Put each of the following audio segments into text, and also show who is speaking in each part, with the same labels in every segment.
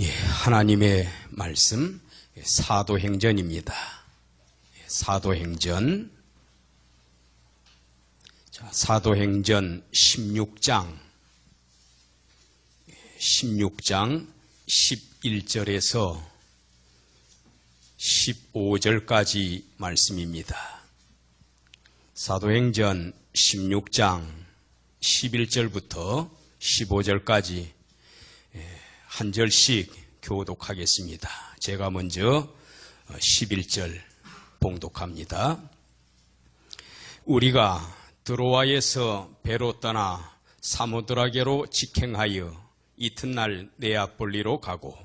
Speaker 1: 하나님의 말씀 사도행전입니다. 사도행전 16장 11절에서 15절까지 말씀입니다. 사도행전 16장 11절부터 15절까지 한 절씩 교독하겠습니다. 제가 먼저 11절 봉독합니다. 우리가 드로아에서 배로 떠나 사모드라게로 직행하여 이튿날 네아폴리로 가고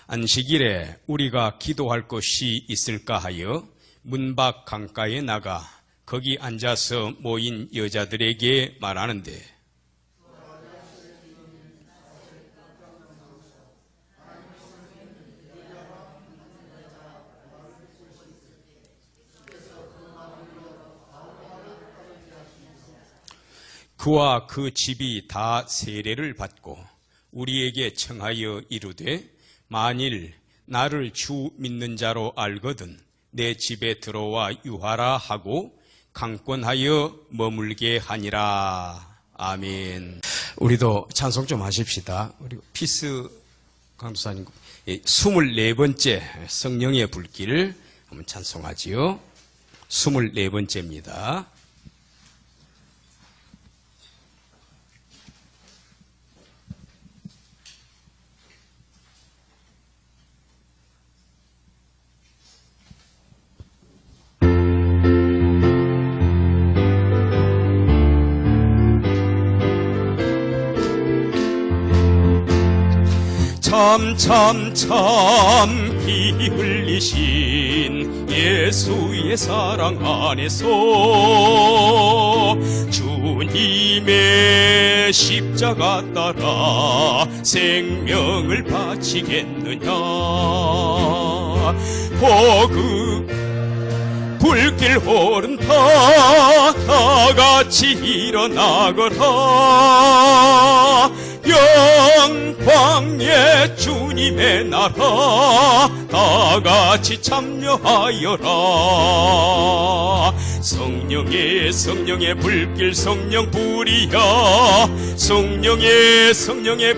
Speaker 1: 안식일에 우리가 기도할 곳이 있을까 하여 문 밖 강가에 나가 거기 앉아서 모인 여자들에게 말하는데 그와 그 집이 다 세례를 받고 우리에게 청하여 이르되 만일 나를 주 믿는 자로 알거든 내 집에 들어와 유하라 하고 강권하여 머물게 하니라. 아멘. 우리도 찬송 좀 하십시다. 우리 피스 강도사님 24번째 성령의 불길 한번 찬송하지요. 24번째입니다. 참 피 흘리신 예수의 사랑 안에서 주님의 십자가 따라 생명을 바치겠느냐. 불길 오른다 다같이 일어나거라. 영광의 주님의 나라 다같이 참여하여라. 성령의 불길 성령 불이야. 성령의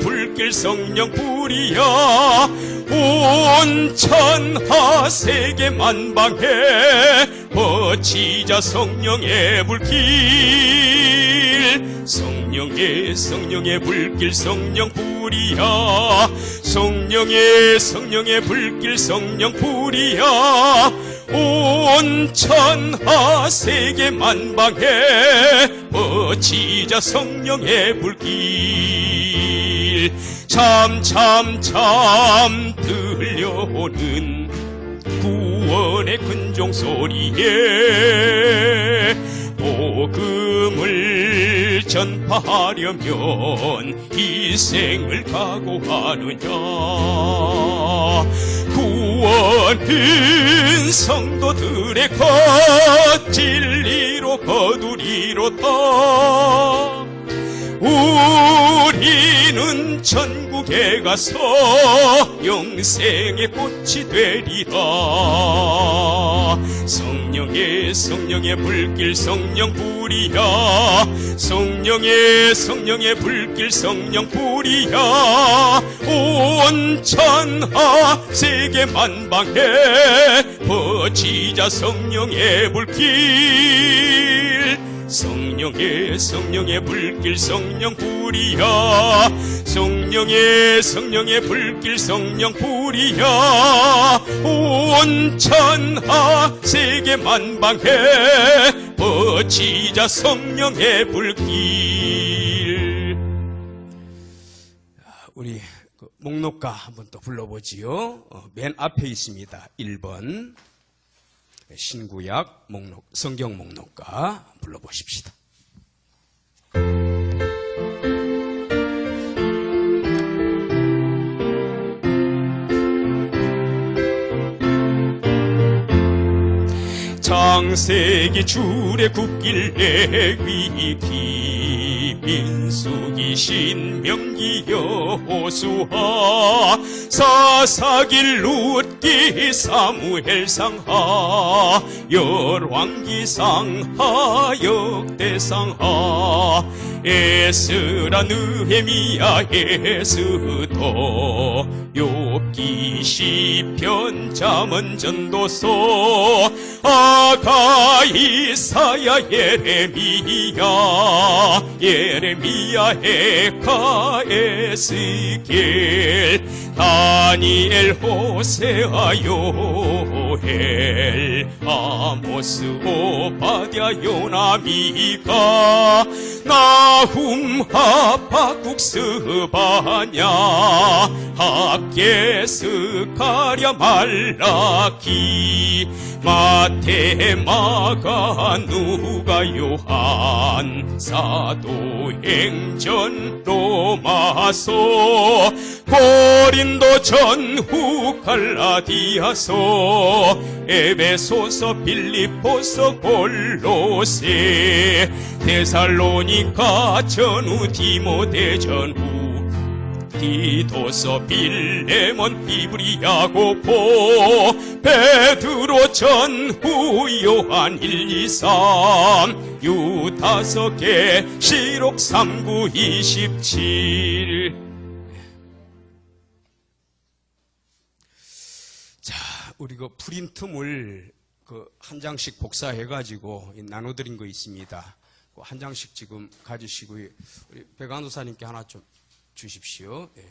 Speaker 1: 불길 성령 불이야. 온 천하 세계 만방에 퍼치자 성령의 불길. 성령의 불길 성령 불이야. 성령의 불길 성령 불이야. 온 천하 세계 만방에 퍼치자 성령의 불길. 참 들려오는 구원의 근종 소리에 복음을 전파하려면 희생을 각오하느냐. 구원은 성도들의 것 진리로 거두리로다. 우리는 천국에 가서 영생의 꽃이 되리라. 성령의 불길 성령 불이야. 성령의 불길 성령 불이야. 온 천하 세계 만방에 퍼치자 성령의 불길. 성령의 불길 성령 불이야. 성령의 불길 성령 불이야. 온 천하 세계 만방에 퍼치자 성령의 불길. 우리 목록가 한번 또 불러보지요. 맨 앞에 있습니다. 1번 신구약 목록, 성경 목록가 불러보십시다. 창세기 줄에 굽길래 위기 민수기 신명기 여호수아 사사기 룻기 사무엘상하 열왕기상하 역대상하 에스라 느헤미야 에스더 욥기 시편 잠언 전도서 아가 이사야 예레미야 에가 에스겔 다니엘 호세아 요엘 아모스 오바댜 요나 미가 나훔 하박국 스바냐 학개 스가랴 말라기 마태 마가 누가 요한 사도행전 로마서 고린도 전후 갈라디아서 에베소서 빌립보서 골로새 데살로니가 전후 디모데 전후 디도서 빌레몬 히브리야 고포 베드로 전후 요한 1, 2, 3 유다서 계시록 3, 9, 27 자, 우리 그 프린트물 한 장씩 복사해가지고 나눠드린 거 있습니다. 한 장씩 지금 가지시고 우리 백안도사님께 하나 좀 주십시오. 예.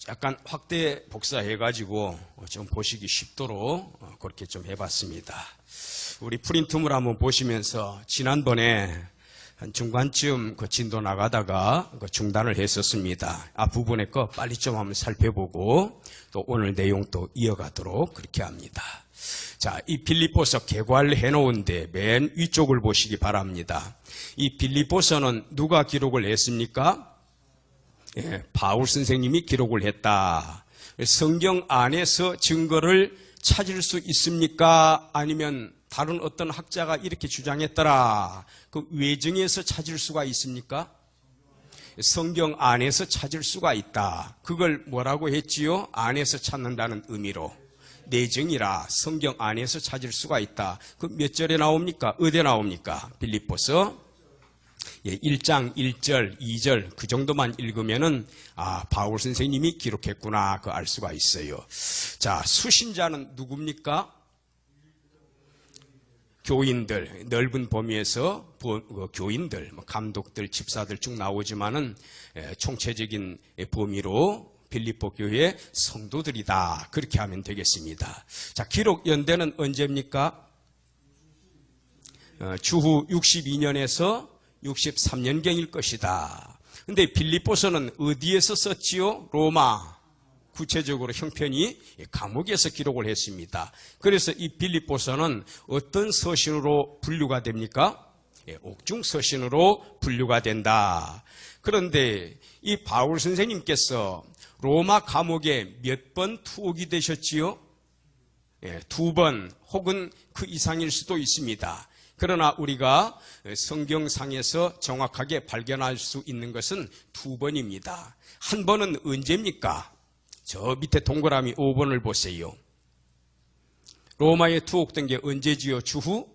Speaker 1: 약간 확대 복사해가지고 좀 보시기 쉽도록 그렇게 좀 해봤습니다. 우리 프린트물 한번 보시면서 지난번에 한 중간쯤 그 진도 나가다가 중단을 했었습니다. 앞부분에 거 빨리 좀 한번 살펴보고 또 오늘 내용 또 이어가도록 그렇게 합니다. 자, 이 빌립보서 개괄해 놓은데 맨 위쪽을 보시기 바랍니다. 이 빌립보서는 누가 기록을 했습니까? 예, 바울 선생님이 기록을 했다. 성경 안에서 증거를 찾을 수 있습니까? 아니면 다른 어떤 학자가 이렇게 주장했더라. 그 외증에서 찾을 수가 있습니까? 성경 안에서 찾을 수가 있다. 그걸 뭐라고 했지요? 안에서 찾는다는 의미로. 내증이라 성경 안에서 찾을 수가 있다. 그 몇 절에 나옵니까? 어디에 나옵니까? 빌립보서 1장 1절, 2절 그 정도만 읽으면은 바울 선생님이 기록했구나 그 알 수가 있어요. 자, 수신자는 누굽니까? 교인들, 넓은 범위에서 교인들, 감독들, 집사들 쭉 나오지만은 총체적인 범위로 빌립보 교회 성도들이다. 그렇게 하면 되겠습니다. 자, 기록 연대는 언제입니까? 주후 62년에서 63년경일 것이다. 근데 빌립보서는 어디에서 썼지요? 로마. 구체적으로 형편이 감옥에서 기록을 했습니다. 그래서 이 빌립보서는 어떤 서신으로 분류가 됩니까? 옥중 서신으로 분류가 된다. 그런데 이 바울 선생님께서 로마 감옥에 몇 번 투옥이 되셨지요? 2번 혹은 그 이상일 수도 있습니다. 그러나 우리가 성경상에서 정확하게 발견할 수 있는 것은 2번입니다. 한 번은 언제입니까? 저 밑에 동그라미 5번을 보세요. 로마에 투옥된 게 언제지요? 주후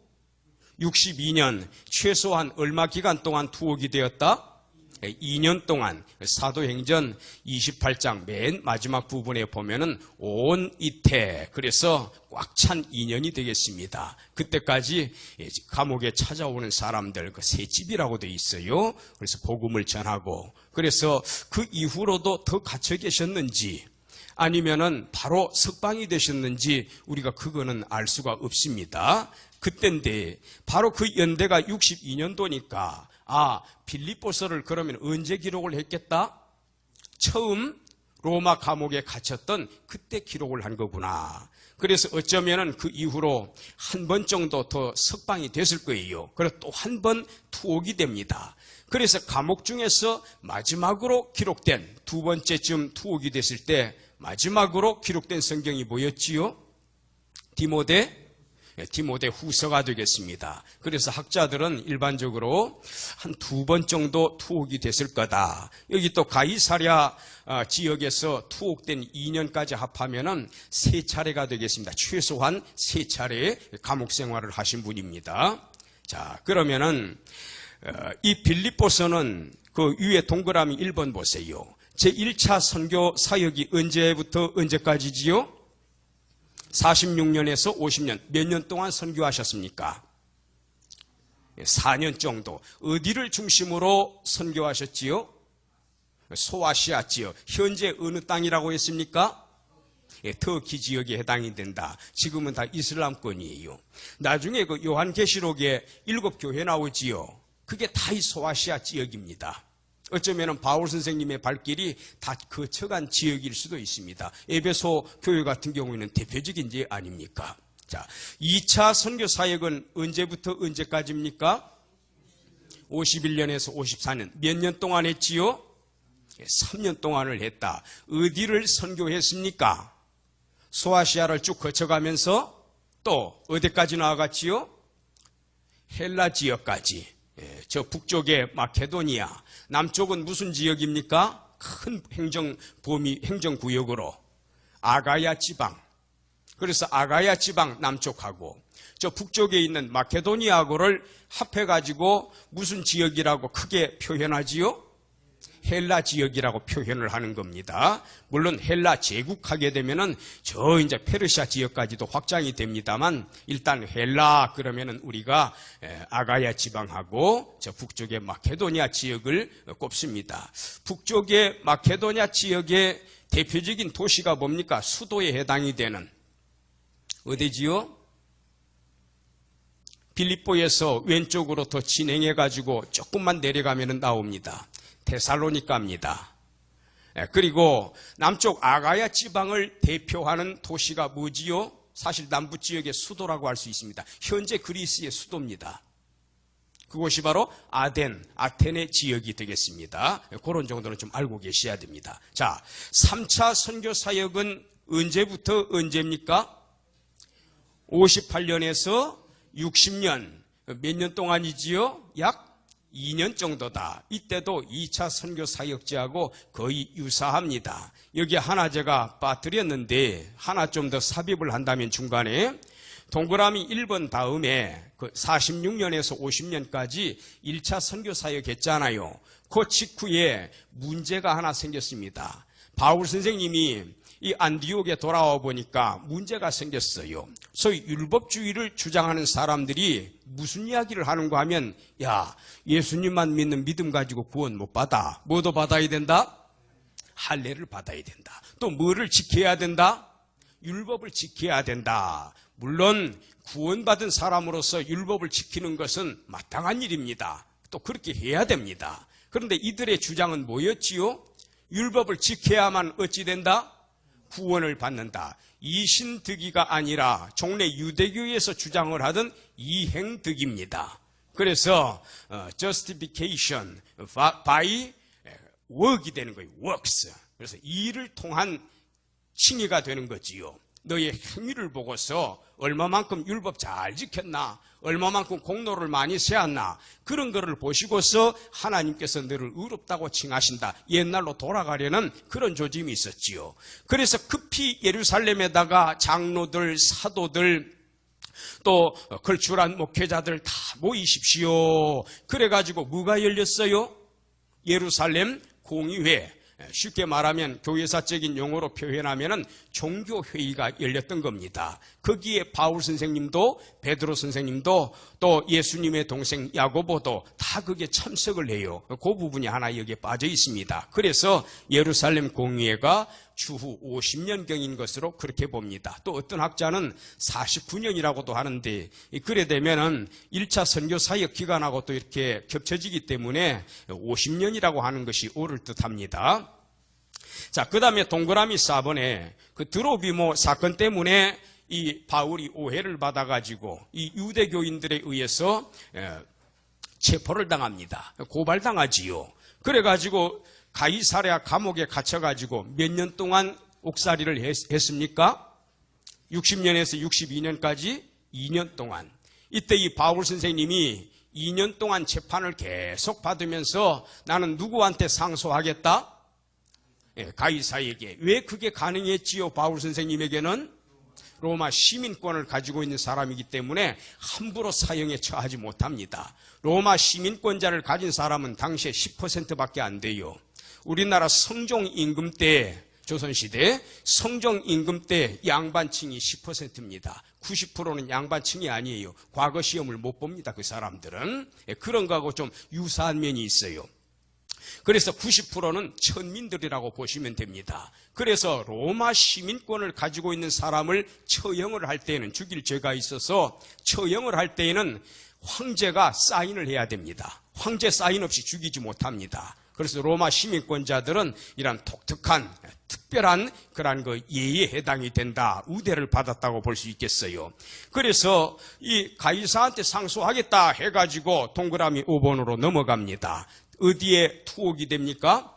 Speaker 1: 62년, 최소한 얼마 기간 동안 투옥이 되었다? 2년 동안. 사도행전 28장 맨 마지막 부분에 보면은 온 이태, 그래서 꽉 찬 2년이 되겠습니다. 그때까지 감옥에 찾아오는 사람들, 그 셋집이라고 돼 있어요. 그래서 복음을 전하고, 그래서 그 이후로도 더 갇혀 계셨는지 아니면은 바로 석방이 되셨는지 우리가 그거는 알 수가 없습니다. 그때인데 바로 그 연대가 62년도니까 빌립보서를 그러면 언제 기록을 했겠다? 처음 로마 감옥에 갇혔던 그때 기록을 한 거구나. 그래서 어쩌면은 그 이후로 한 번 정도 더 석방이 됐을 거예요. 그래서 또 한 번 투옥이 됩니다. 그래서 감옥 중에서 마지막으로 기록된 2번째쯤 투옥이 됐을 때 마지막으로 기록된 성경이 뭐였지요? 디모데 후서가 되겠습니다. 그래서 학자들은 일반적으로 한 2번 정도 투옥이 됐을 거다. 여기 또 가이사랴 지역에서 투옥된 2년까지 합하면은 3차례가 되겠습니다. 최소한 3차례의 감옥 생활을 하신 분입니다. 자, 그러면은 이 빌립보서는 그 위에 동그라미 1번 보세요. 제1차 선교 사역이 언제부터 언제까지지요? 46년에서 50년. 몇 년 동안 선교하셨습니까? 4년 정도. 어디를 중심으로 선교하셨지요? 소아시아 지역. 현재 어느 땅이라고 했습니까? 터키 지역에 해당이 된다. 지금은 다 이슬람권이에요. 나중에 그 요한계시록에 7교회 나오지요. 그게 다 이 소아시아 지역입니다. 어쩌면 바울 선생님의 발길이 다 거쳐간 지역일 수도 있습니다. 에베소 교회 같은 경우에는 대표적인 지 아닙니까? 자, 2차 선교 사역은 언제부터 언제까지입니까? 51년에서 54년. 몇 년 동안 했지요? 3년 동안을 했다. 어디를 선교했습니까? 소아시아를 쭉 거쳐가면서 또 어디까지 나아갔지요? 헬라 지역까지. 저 북쪽의 마케도니아, 남쪽은 무슨 지역입니까? 큰 행정구역으로 아가야 지방. 그래서 아가야 지방 남쪽하고 저 북쪽에 있는 마케도니아고를 합해가지고 무슨 지역이라고 크게 표현하지요? 헬라 지역이라고 표현을 하는 겁니다. 물론 헬라 제국하게 되면은 저 이제 페르시아 지역까지도 확장이 됩니다만 일단 헬라 그러면은 우리가 아가야 지방하고 저 북쪽의 마케도니아 지역을 꼽습니다. 북쪽의 마케도니아 지역의 대표적인 도시가 뭡니까? 수도에 해당이 되는 어디지요? 빌립보에서 왼쪽으로 더 진행해가지고 조금만 내려가면 나옵니다. 데살로니가입니다. 그리고 남쪽 아가야 지방을 대표하는 도시가 뭐지요? 사실 남부 지역의 수도라고 할 수 있습니다. 현재 그리스의 수도입니다. 그곳이 바로 아테네 지역이 되겠습니다. 그런 정도는 좀 알고 계셔야 됩니다. 자, 3차 선교 사역은 언제부터 언제입니까? 58년에서 60년. 몇 년 동안이지요? 약 2년 정도다. 이때도 2차 선교 사역지하고 거의 유사합니다. 여기 하나 제가 빠뜨렸는데 하나 좀 더 삽입을 한다면 중간에 동그라미 1번 다음에 그 46년에서 50년까지 1차 선교 사역 했잖아요. 그 직후에 문제가 하나 생겼습니다. 바울 선생님이 이 안디옥에 돌아와 보니까 문제가 생겼어요. 소위 율법주의를 주장하는 사람들이 무슨 이야기를 하는가 하면 야, 예수님만 믿는 믿음 가지고 구원 못 받아. 뭐도 받아야 된다? 할례를 받아야 된다. 또 뭐를 지켜야 된다? 율법을 지켜야 된다. 물론 구원받은 사람으로서 율법을 지키는 것은 마땅한 일입니다. 또 그렇게 해야 됩니다. 그런데 이들의 주장은 뭐였지요? 율법을 지켜야만 어찌 된다? 구원을 받는다. 이신득이가 아니라 종래 유대교에서 주장을 하던 이행득입니다. 그래서 justification by work이 되는 거예요. works. 그래서 일을 통한 칭의가 되는 거지요. 너의 행위를 보고서 얼마만큼 율법 잘 지켰나, 얼마만큼 공로를 많이 세웠나, 그런 거를 보시고서 하나님께서 너를 의롭다고 칭하신다. 옛날로 돌아가려는 그런 조짐이 있었지요. 그래서 급히 예루살렘에다가 장로들, 사도들, 또 걸출한 목회자들 다 모이십시오. 그래가지고 뭐가 열렸어요? 예루살렘 공의회. 쉽게 말하면 교회사적인 용어로 표현하면은 종교회의가 열렸던 겁니다. 거기에 바울 선생님도 베드로 선생님도 또 예수님의 동생 야고보도 다 거기에 참석을 해요. 그 부분이 하나 여기에 빠져 있습니다. 그래서 예루살렘 공의회가 주후 50년경인 것으로 그렇게 봅니다. 또 어떤 학자는 49년이라고도 하는데 그래 되면은 1차 선교 사역 기간하고 또 이렇게 겹쳐지기 때문에 50년이라고 하는 것이 옳을 듯합니다. 자, 그 다음에 동그라미 4번에 그 드로비모 사건 때문에 이 바울이 오해를 받아가지고 이 유대교인들에 의해서 체포를 당합니다. 고발당하지요. 그래가지고 가이사랴 감옥에 갇혀가지고 몇 년 동안 옥살이를 했습니까? 60년에서 62년까지 2년 동안. 이때 이 바울 선생님이 2년 동안 재판을 계속 받으면서 나는 누구한테 상소하겠다? 가이사에게. 왜 그게 가능했지요? 바울 선생님에게는 로마 시민권을 가지고 있는 사람이기 때문에 함부로 사형에 처하지 못합니다. 로마 시민권자를 가진 사람은 당시에 10%밖에 안 돼요. 우리나라 성종임금 때, 조선시대 성종임금 때 양반층이 10%입니다. 90%는 양반층이 아니에요. 과거 시험을 못 봅니다. 그 사람들은. 그런 거하고 좀 유사한 면이 있어요. 그래서 90%는 천민들이라고 보시면 됩니다. 그래서 로마 시민권을 가지고 있는 사람을 처형을 할 때에는, 죽일 죄가 있어서 처형을 할 때에는 황제가 사인을 해야 됩니다. 황제 사인 없이 죽이지 못합니다. 그래서 로마 시민권자들은 이런 독특한, 특별한 그러한 그 예에 해당이 된다. 우대를 받았다고 볼 수 있겠어요. 그래서 이 가이사한테 상소하겠다 해가지고 동그라미 5번으로 넘어갑니다. 어디에 투옥이 됩니까?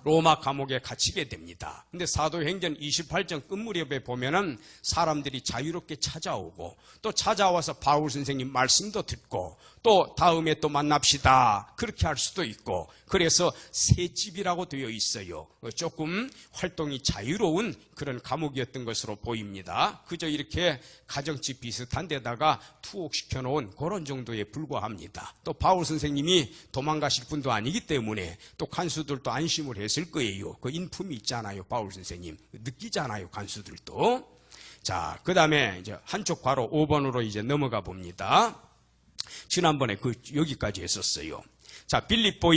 Speaker 1: 로마 감옥에 갇히게 됩니다. 근데 사도행전 28장 끝 무렵에 보면은 사람들이 자유롭게 찾아오고 또 찾아와서 바울 선생님 말씀도 듣고 또 다음에 또 만납시다. 그렇게 할 수도 있고 그래서 새집이라고 되어 있어요. 조금 활동이 자유로운 그런 감옥이었던 것으로 보입니다. 그저 이렇게 가정집 비슷한 데다가 투옥시켜 놓은 그런 정도에 불과합니다. 또 바울 선생님이 도망가실 분도 아니기 때문에 또 간수들도 안심을 했을 거예요. 그 인품이 있잖아요. 바울 선생님. 느끼잖아요. 간수들도. 자, 그 다음에 이제 한쪽 바로 5번으로 이제 넘어가 봅니다. 지난번에 여기까지 했었어요. 자, 빌립보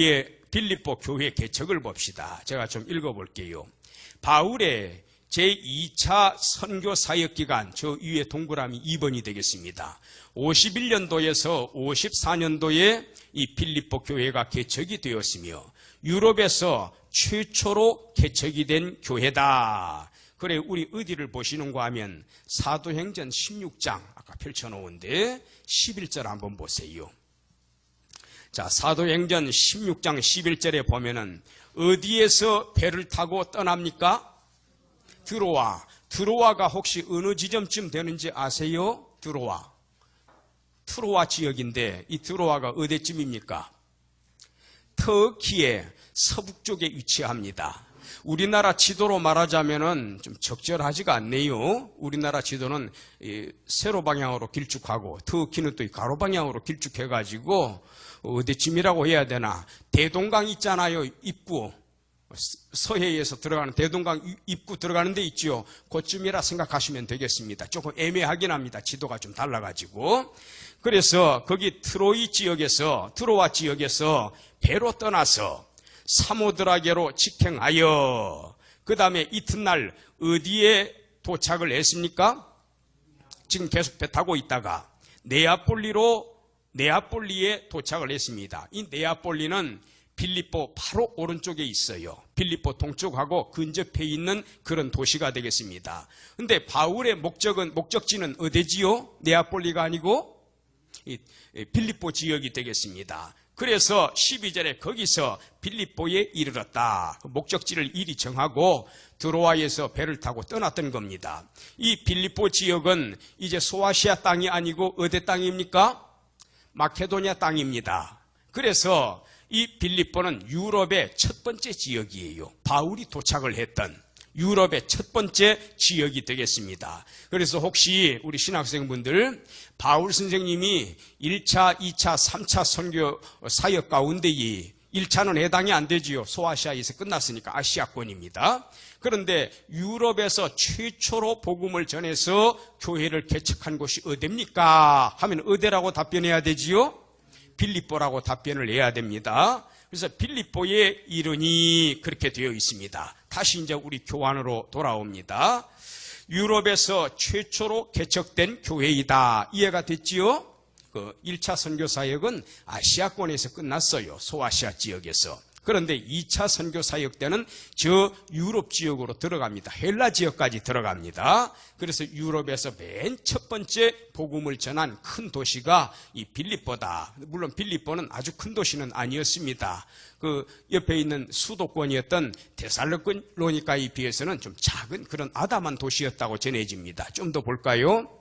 Speaker 1: 교회 개척을 봅시다. 제가 좀 읽어볼게요. 바울의 제2차 선교 사역 기간, 저 위에 동그라미 2번이 되겠습니다. 51년도에서 54년도에 이 빌립보 교회가 개척이 되었으며 유럽에서 최초로 개척이 된 교회다. 그래, 우리 어디를 보시는가 하면 사도행전 16장 아까 펼쳐놓은데 11절 한번 보세요. 자, 사도행전 16장 11절에 보면은 어디에서 배를 타고 떠납니까? 드로아가 혹시 어느 지점쯤 되는지 아세요? 트로아 지역인데 이 드로아가 어디쯤입니까? 터키의 서북쪽에 위치합니다. 우리나라 지도로 말하자면은 좀 적절하지가 않네요. 우리나라 지도는 세로 방향으로 길쭉하고 터키는 또 가로 방향으로 길쭉해가지고 어디쯤이라고 해야 되나? 대동강 있잖아요. 입구. 서해에서 들어가는 대동강 입구 들어가는 데 있지요. 그쯤이라 생각하시면 되겠습니다. 조금 애매하긴 합니다. 지도가 좀 달라가지고. 그래서 거기 트로아 지역에서 배로 떠나서 사모드라게로 직행하여 그 다음에 이튿날 어디에 도착을 했습니까? 지금 계속 배 타고 있다가 네아폴리에 도착을 했습니다. 이 네아폴리는 빌립보 바로 오른쪽에 있어요. 빌립보 동쪽하고 근접해 있는 그런 도시가 되겠습니다. 근데 바울의 목적지는 어디지요? 네아폴리가 아니고 빌립보 지역이 되겠습니다. 그래서 12절에 거기서 빌립보에 이르렀다. 목적지를 이리 정하고 드로아에서 배를 타고 떠났던 겁니다. 이 빌립보 지역은 이제 소아시아 땅이 아니고 어디 땅입니까? 마케도니아 땅입니다. 그래서 이 빌립보는 유럽의 첫 번째 지역이에요. 바울이 도착을 했던 유럽의 첫 번째 지역이 되겠습니다. 그래서 혹시 우리 신학생분들 바울 선생님이 1차, 2차, 3차 선교 사역 가운데 이 1차는 해당이 안 되지요. 소아시아에서 끝났으니까 아시아권입니다. 그런데 유럽에서 최초로 복음을 전해서 교회를 개척한 곳이 어디입니까? 하면 어디라고 답변해야 되지요? 빌립보라고 답변을 해야 됩니다. 그래서 빌립보에 이르니 그렇게 되어 있습니다. 다시 이제 우리 교환으로 돌아옵니다. 유럽에서 최초로 개척된 교회이다. 이해가 됐지요? 그 1차 선교 사역은 아시아권에서 끝났어요. 소아시아 지역에서. 그런데 2차 선교 사역 때는 저 유럽 지역으로 들어갑니다. 헬라 지역까지 들어갑니다. 그래서 유럽에서 맨 첫 번째 복음을 전한 큰 도시가 이 빌립보다. 물론 빌립보는 아주 큰 도시는 아니었습니다. 그 옆에 있는 수도권이었던 데살로니가에 비해서는 좀 작은 그런 아담한 도시였다고 전해집니다. 좀 더 볼까요?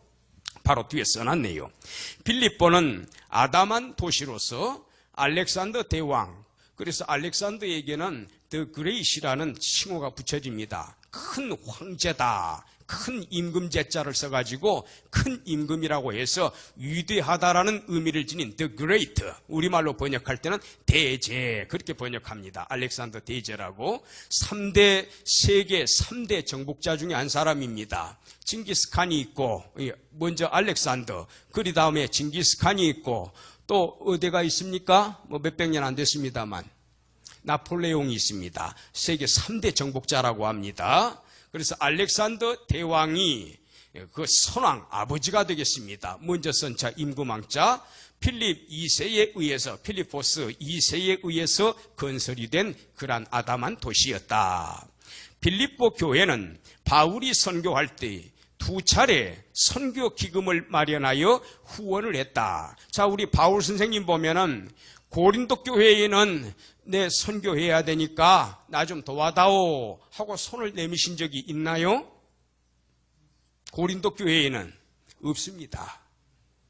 Speaker 1: 바로 뒤에 써놨네요. 빌립보는 아담한 도시로서 알렉산더 대왕, 그래서 알렉산더에게는 더 그레이시라는 칭호가 붙여집니다. 큰 황제다. 큰 임금제자를 써가지고 큰 임금이라고 해서 위대하다라는 의미를 지닌 The Great, 우리말로 번역할 때는 대제, 그렇게 번역합니다. 알렉산더 대제라고. 세계 3대 정복자 중에 한 사람입니다. 징기스칸이 있고, 먼저 알렉산더, 그 다음에 징기스칸이 있고, 또 어디가 있습니까? 뭐 몇백 년 안 됐습니다만 나폴레옹이 있습니다. 세계 3대 정복자라고 합니다. 그래서 알렉산더 대왕이 그 선왕 아버지가 되겠습니다. 먼저 선자 임금왕자 필립 2세에 의해서, 필리포스 2세에 의해서 건설이 된 그러한 아담한 도시였다. 빌립보 교회는 바울이 선교할 때 2차례 선교 기금을 마련하여 후원을 했다. 자, 우리 바울 선생님 보면은 고린도 교회에는 내 선교해야 되니까 나 좀 도와다오 하고 손을 내미신 적이 있나요? 고린도 교회에는 없습니다.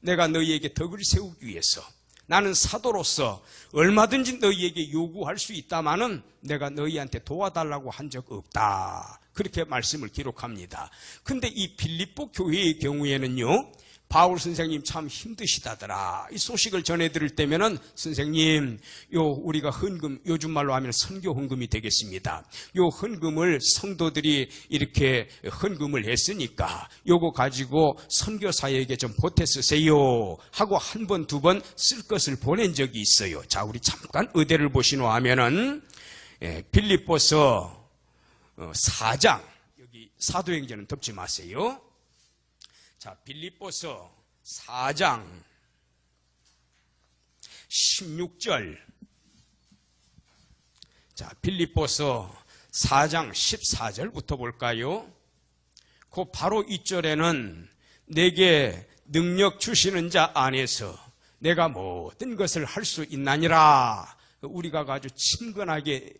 Speaker 1: 내가 너희에게 덕을 세우기 위해서 나는 사도로서 얼마든지 너희에게 요구할 수 있다마는 내가 너희한테 도와달라고 한 적 없다. 그렇게 말씀을 기록합니다. 근데 이 빌립보 교회의 경우에는요, 바울 선생님 참 힘드시다더라. 이 소식을 전해드릴 때면은 선생님, 우리가 헌금, 요즘 말로 하면 선교 헌금이 되겠습니다. 요 헌금을 성도들이 이렇게 헌금을 했으니까 요거 가지고 선교 사역에 좀 보태 쓰세요 하고 한 번, 두 번 쓸 것을 보낸 적이 있어요. 자, 우리 잠깐 의대를 보시노 하면은 빌립보서 4장, 여기 사도행전은 덮지 마세요. 자, 빌립보서 4장 16절. 자, 빌립보서 4장 14절부터 볼까요? 그 바로 이절에는 내게 능력 주시는 자 안에서 내가 모든 것을 할 수 있나니라. 우리가 아주 친근하게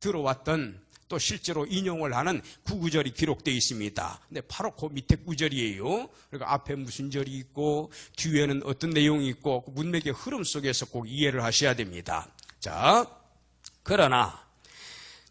Speaker 1: 들어왔던, 또 실제로 인용을 하는 구구절이 기록되어 있습니다. 근데 바로 그 밑에 구절이에요. 그러니까 앞에 무슨 절이 있고 뒤에는 어떤 내용이 있고 그 문맥의 흐름 속에서 꼭 이해를 하셔야 됩니다. 자, 그러나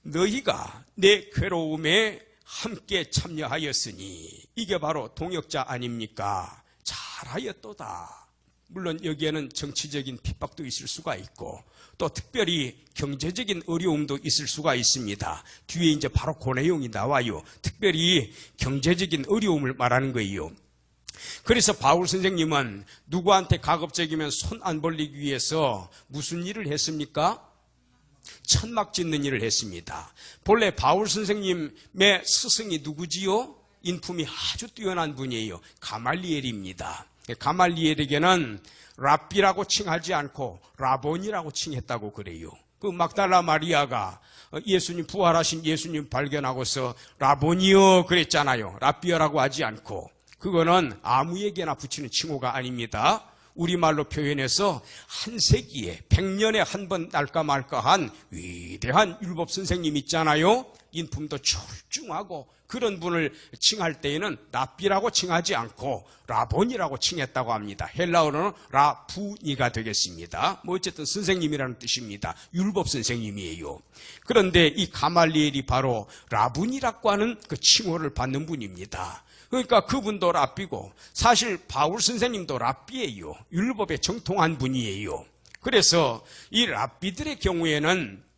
Speaker 1: 너희가 내 괴로움에 함께 참여하였으니, 이게 바로 동역자 아닙니까? 잘하였도다. 물론 여기에는 정치적인 핍박도 있을 수가 있고 또 특별히 경제적인 어려움도 있을 수가 있습니다. 뒤에 이제 바로 그 내용이 나와요. 특별히 경제적인 어려움을 말하는 거예요. 그래서 바울 선생님은 누구한테 가급적이면 손 안 벌리기 위해서 무슨 일을 했습니까? 천막 짓는 일을 했습니다. 본래 바울 선생님의 스승이 누구지요? 인품이 아주 뛰어난 분이에요. 가말리엘입니다. 가말리엘에게는 랍비라고 칭하지 않고 라본이라고 칭했다고 그래요. 그 막달라 마리아가 예수님, 부활하신 예수님 발견하고서 라본이여 그랬잖아요. 랍비여라고 하지 않고. 그거는 아무에게나 붙이는 칭호가 아닙니다. 우리말로 표현해서 한 세기에 100년에 한 번 날까 말까한 위대한 율법 선생님 있잖아요. 인품도 출중하고 그런 분을 칭할 때에는 랍비라고 칭하지 않고 라본이라고 칭했다고 합니다. 헬라어로는 라부니가 되겠습니다. 뭐 어쨌든 선생님이라는 뜻입니다. 율법 선생님이에요. 그런데 이 가말리엘이 바로 라부니라고 하는 그 칭호를 받는 분입니다. 그러니까 그분도 랍비고 사실 바울 선생님도 랍비예요. 율법에 정통한 분이에요. 그래서 이 랍비들의 경우에는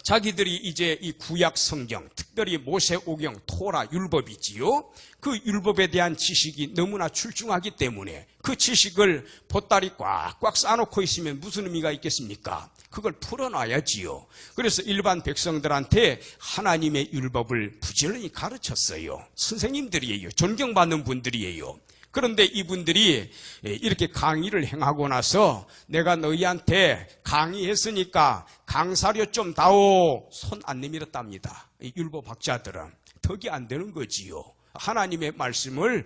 Speaker 1: 자기들이 이제 이 구약 성경, 특별히 모세오경, 토라, 율법이지요. 그 율법에 대한 지식이 너무나 출중하기 때문에 그 지식을 보따리 꽉꽉 싸놓고 있으면 무슨 의미가 있겠습니까? 그걸 풀어놔야지요. 그래서 일반 백성들한테 하나님의 율법을 부지런히 가르쳤어요. 선생님들이에요. 존경받는 분들이에요. 그런데 이분들이 이렇게 강의를 행하고 나서 내가 너희한테 강의했으니까 강사료 좀 다오, 손 안 내밀었답니다. 율법학자들은 덕이 안 되는 거지요. 하나님의 말씀을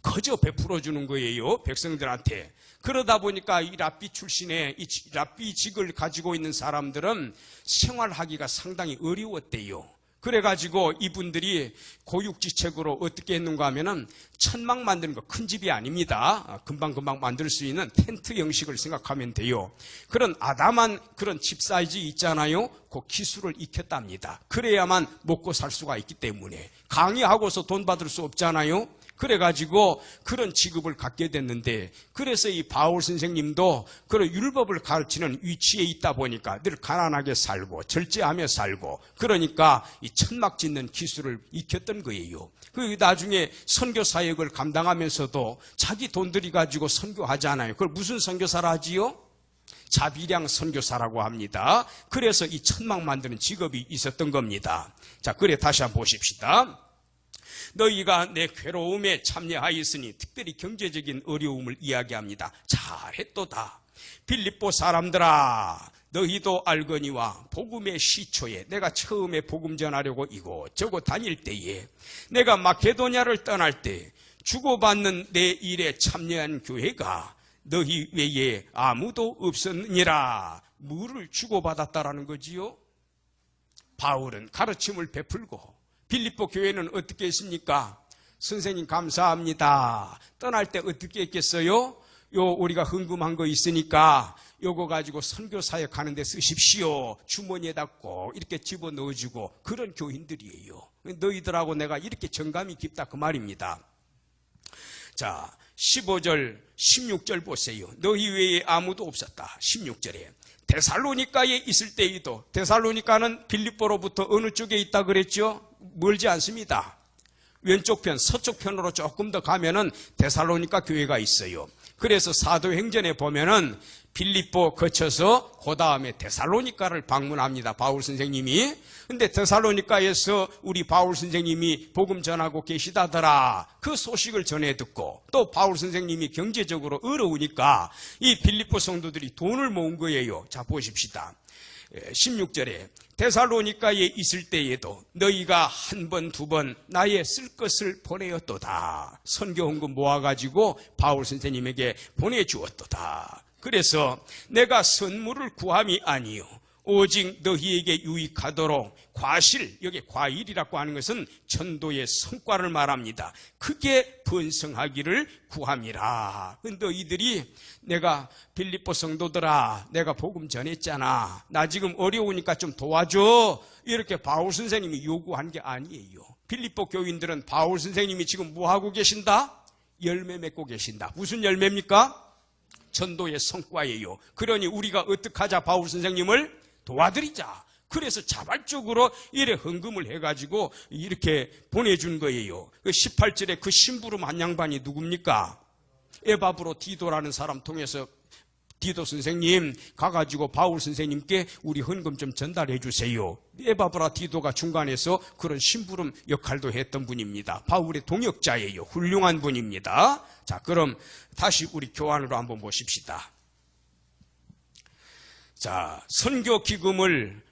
Speaker 1: 거저 베풀어 주는 거예요, 백성들한테. 그러다 보니까 이 랍비 출신의 이 랍비직을 가지고 있는 사람들은 생활하기가 상당히 어려웠대요. 그래가지고 이분들이 고육지책으로 어떻게 했는가 하면은 천막 만드는 거 큰 집이 아닙니다. 금방금방 만들 수 있는 텐트 형식을 생각하면 돼요. 그런 아담한 그런 집 사이즈 있잖아요. 그 기술을 익혔답니다. 그래야만 먹고 살 수가 있기 때문에. 강의하고서 돈 받을 수 없잖아요. 그래가지고 그런 직업을 갖게 됐는데, 그래서 이 바울 선생님도 그런 율법을 가르치는 위치에 있다 보니까 늘 가난하게 살고 절제하며 살고, 그러니까 이 천막 짓는 기술을 익혔던 거예요. 그 나중에 선교 사역을 감당하면서도 자기 돈 들이 가지고 선교하잖아요. 그걸 무슨 선교사라 하지요? 자비량 선교사라고 합니다. 그래서 이 천막 만드는 직업이 있었던 겁니다. 자, 그래 다시 한번 보십시다. 너희가 내 괴로움에 참여하였으니, 특별히 경제적인 어려움을 이야기합니다. 잘했도다. 빌립보 사람들아, 너희도 알거니와 복음의 시초에 내가 처음에 복음 전하려고 이곳저곳 다닐 때에, 내가 마케도냐를 떠날 때 주고받는 내 일에 참여한 교회가 너희 외에 아무도 없었느니라. 뭐를 주고받았다라는 거지요? 바울은 가르침을 베풀고, 빌립보 교회는 어떻게 했습니까? 선생님 감사합니다. 떠날 때 어떻게 했겠어요? 우리가 헌금한 거 있으니까 요거 가지고 선교 사역하는 데 쓰십시오. 주머니에다 꼭 이렇게 집어넣어주고, 그런 교인들이에요. 너희들하고 내가 이렇게 정감이 깊다 그 말입니다. 자, 15절 16절 보세요. 너희 외에 아무도 없었다. 16절에 데살로니가에 있을 때에도, 데살로니가는 빌립보로부터 어느 쪽에 있다 그랬죠? 멀지 않습니다. 왼쪽 편, 서쪽 편으로 조금 더 가면은 데살로니가 교회가 있어요. 그래서 사도행전에 보면은 빌립보 거쳐서 그 다음에 데살로니가를 방문합니다, 바울 선생님이. 근데 데살로니가에서 우리 바울 선생님이 복음 전하고 계시다더라, 그 소식을 전해 듣고, 또 바울 선생님이 경제적으로 어려우니까 이 빌립보 성도들이 돈을 모은 거예요. 자, 보십시다. 16절에 데살로니가에 있을 때에도 너희가 한 번, 두 번 나의 쓸 것을 보내었도다. 선교 헌금 모아가지고 바울 선생님에게 보내주었도다. 그래서 내가 선물을 구함이 아니요 오직 너희에게 유익하도록 과실, 여기 과일이라고 하는 것은 전도의 성과를 말합니다. 크게 번성하기를 구함이라. 너희들이 내가 빌립보 성도들아, 내가 복음 전했잖아, 나 지금 어려우니까 좀 도와줘, 이렇게 바울 선생님이 요구한 게 아니에요. 빌립보 교인들은 바울 선생님이 지금 뭐하고 계신다? 열매 맺고 계신다. 무슨 열매입니까? 전도의 성과예요. 그러니 우리가 어떻게 하자? 바울 선생님을 도와드리자. 그래서 자발적으로 이래 헌금을 해가지고 이렇게 보내준 거예요. 18절에 그 심부름 한 양반이 누굽니까? 에바브로 디도라는 사람 통해서 디도 선생님 가가지고 바울 선생님께 우리 헌금 좀 전달해 주세요. 에바브라 디도가 중간에서 그런 심부름 역할도 했던 분입니다. 바울의 동역자예요. 훌륭한 분입니다. 자, 그럼 다시 우리 교환으로 한번 보십시다. 자, 선교 기금을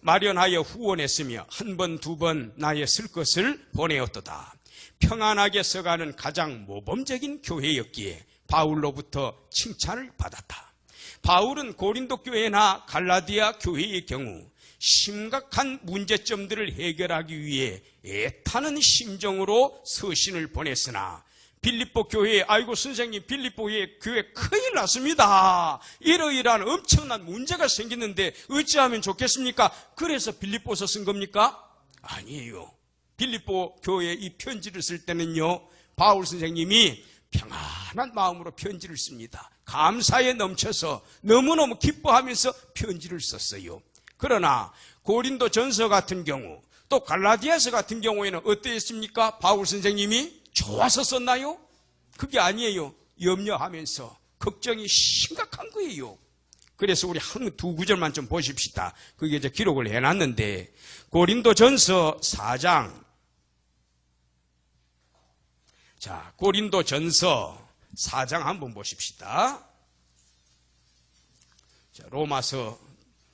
Speaker 1: 마련하여 후원했으며 한 번, 두 번 나의 쓸 것을 보내었도다. 평안하게 써가는 가장 모범적인 교회였기에 바울로부터 칭찬을 받았다. 바울은 고린도 교회나 갈라디아 교회의 경우 심각한 문제점들을 해결하기 위해 애타는 심정으로 서신을 보냈으나, 빌립보 교회에, 아이고 선생님 빌립보 교회 큰일 났습니다, 이러이러한 엄청난 문제가 생기는데 어찌하면 좋겠습니까? 그래서 빌립보서 쓴 겁니까? 아니에요. 빌립보 교회에 이 편지를 쓸 때는요, 바울 선생님이 평안한 마음으로 편지를 씁니다. 감사에 넘쳐서 너무너무 기뻐하면서 편지를 썼어요. 그러나 고린도 전서 같은 경우, 또 갈라디아서 같은 경우에는 어땠습니까? 바울 선생님이 좋아서 썼나요? 그게 아니에요. 염려하면서 걱정이 심각한 거예요. 그래서 우리 두 구절만 좀 보십시다. 그게 이제 기록을 해놨는데, 고린도 전서 4장 자, 고린도전서 4장 한번 보십시다. 자, 로마서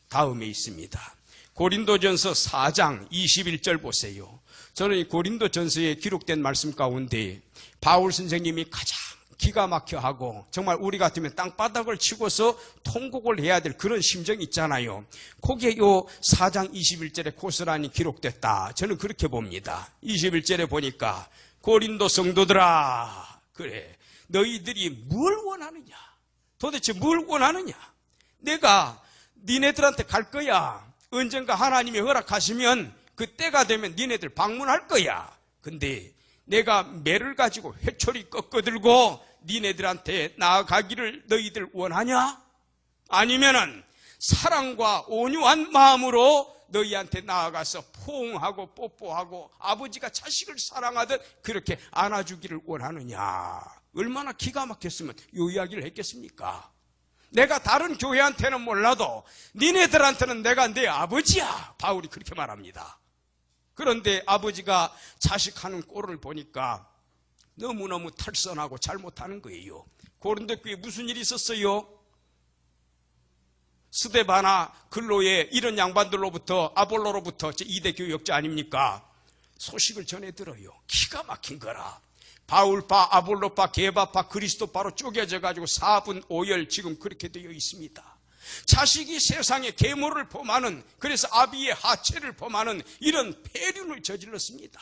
Speaker 1: 다음에 있습니다. 고린도전서 4장 21절 보세요. 저는 이 고린도전서에 기록된 말씀 가운데 바울 선생님이 가장 기가 막혀 하고 정말 우리 같으면 땅바닥을 치고서 통곡을 해야 될 그런 심정이 있잖아요. 거기에 요 4장 21절에 고스란히 기록됐다. 저는 그렇게 봅니다. 21절에 보니까 고린도 성도들아, 그래, 너희들이 뭘 원하느냐? 도대체 뭘 원하느냐? 내가 니네들한테 갈 거야. 언젠가 하나님이 허락하시면 그때가 되면 니네들 방문할 거야. 근데 내가 매를 가지고 회초리 꺾어들고 니네들한테 나아가기를 너희들 원하냐? 아니면은 사랑과 온유한 마음으로 너희한테 나아가서 포옹하고 뽀뽀하고 아버지가 자식을 사랑하듯 그렇게 안아주기를 원하느냐? 얼마나 기가 막혔으면 이 이야기를 했겠습니까? 내가 다른 교회한테는 몰라도 니네들한테는 내가 내 아버지야. 바울이 그렇게 말합니다. 그런데 아버지가 자식하는 꼴을 보니까 너무너무 탈선하고 잘못하는 거예요. 고린도 교회에 무슨 일이 있었어요? 스데바나 글로에 이런 양반들로부터 아볼로로부터 제2대 교역자 아닙니까? 소식을 전해 들어요. 기가 막힌 거라. 바울파, 아볼로파, 게바파, 그리스도파로 쪼개져 가지고 4분 5열 지금 그렇게 되어 있습니다. 자식이 세상에 계모를 범하는, 그래서 아비의 하체를 범하는 이런 폐륜을 저질렀습니다.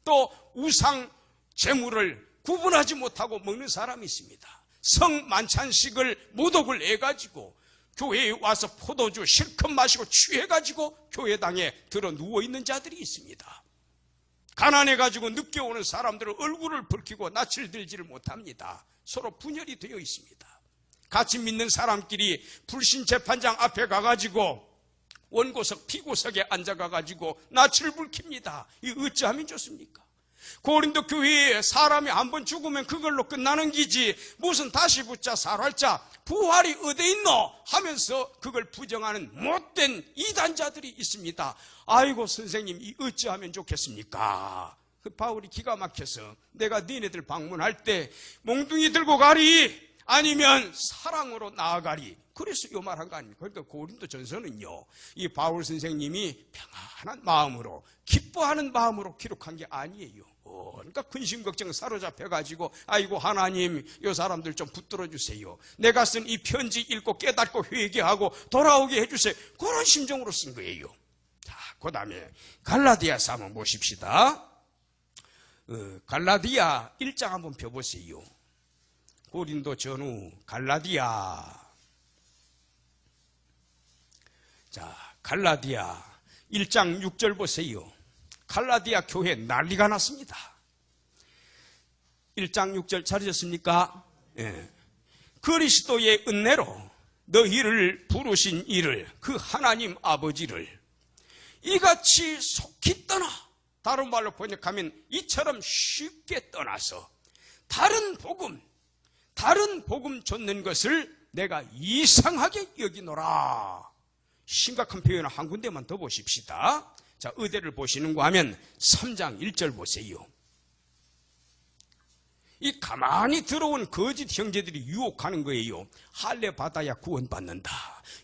Speaker 1: 또 우상 재물을 구분하지 못하고 먹는 사람이 있습니다. 성만찬식을 모독을 해가지고 교회에 와서 포도주 실컷 마시고 취해가지고 교회당에 들어 누워있는 자들이 있습니다. 가난해가지고 늦게 오는 사람들은 얼굴을 붉히고 낯을 들지를 못합니다. 서로 분열이 되어 있습니다. 같이 믿는 사람끼리 불신재판장 앞에 가가지고 원고석 피고석에 앉아가가지고 낯을 붉힙니다. 이 어찌하면 좋습니까? 고린도 교회에 사람이 한번 죽으면 그걸로 끝나는 기지 무슨 다시 붙자 살활자 부활이 어디 있노 하면서 그걸 부정하는 못된 이단자들이 있습니다. 아이고 선생님, 이 어찌하면 좋겠습니까? 그 바울이 기가 막혀서 내가 니네들 방문할 때 몽둥이 들고 가리 아니면 사랑으로 나아가리, 그래서 요 말한 거 아닙니까? 그러니까 고린도 전서는요, 이 바울 선생님이 평안한 마음으로 기뻐하는 마음으로 기록한 게 아니에요. 그러니까 근심 걱정 사로잡혀가지고 아이고 하나님 요 사람들 좀 붙들어 주세요. 내가 쓴 이 편지 읽고 깨닫고 회개하고 돌아오게 해주세요. 그런 심정으로 쓴 거예요. 자, 그 다음에 갈라디아서 한번 보십시다. 갈라디아 1장 한번 펴보세요. 고린도 전후 갈라디아. 자, 갈라디아 1장 6절 보세요. 갈라디아 교회 난리가 났습니다. 1장 6절 찾으셨습니까? 예. 그리스도의 은혜로 너희를 부르신 이를, 그 하나님 아버지를 이같이 속히 떠나, 다른 말로 번역하면 이처럼 쉽게 떠나서 다른 복음 줬는 것을 내가 이상하게 여기노라. 심각한 표현을 한 군데만 더 보십시다. 자, 의대를 보시는가 하면 3장 1절 보세요. 이 가만히 들어온 거짓 형제들이 유혹하는 거예요. 할례 받아야 구원받는다.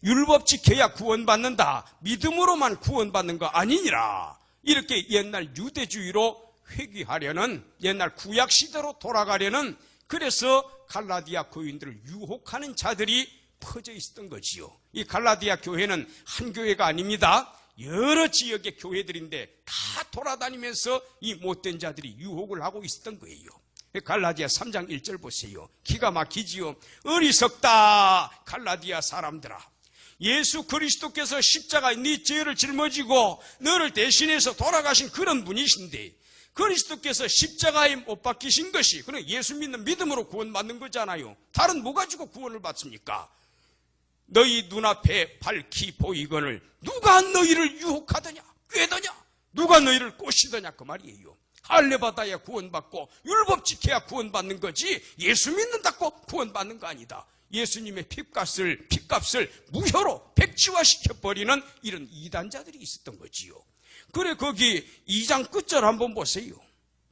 Speaker 1: 율법 지켜야 구원받는다. 믿음으로만 구원받는 거 아니니라. 이렇게 옛날 유대주의로 회귀하려는, 옛날 구약시대로 돌아가려는, 그래서 갈라디아 교인들을 유혹하는 자들이 퍼져 있었던 거지요. 이 갈라디아 교회는 한 교회가 아닙니다. 여러 지역의 교회들인데 다 돌아다니면서 이 못된 자들이 유혹을 하고 있었던 거예요. 갈라디아 3장 1절 보세요. 기가 막히지요. 어리석다 갈라디아 사람들아. 예수 그리스도께서 십자가에 네 죄를 짊어지고 너를 대신해서 돌아가신 그런 분이신데, 그리스도께서 십자가에 못 박히신 것이 그냥 예수 믿는 믿음으로 구원받는 거잖아요. 다른 뭐 가지고 구원을 받습니까? 너희 눈앞에 밝히 보이거늘 누가 너희를 유혹하더냐, 꾀더냐, 누가 너희를 꼬시더냐, 그 말이에요. 할례 받아야 구원받고 율법 지켜야 구원받는 거지 예수 믿는다고 구원받는 거 아니다. 예수님의 핏값을 무효로 백지화시켜버리는 이런 이단자들이 있었던 거지요. 그래, 거기 2장 끝절 한번 보세요.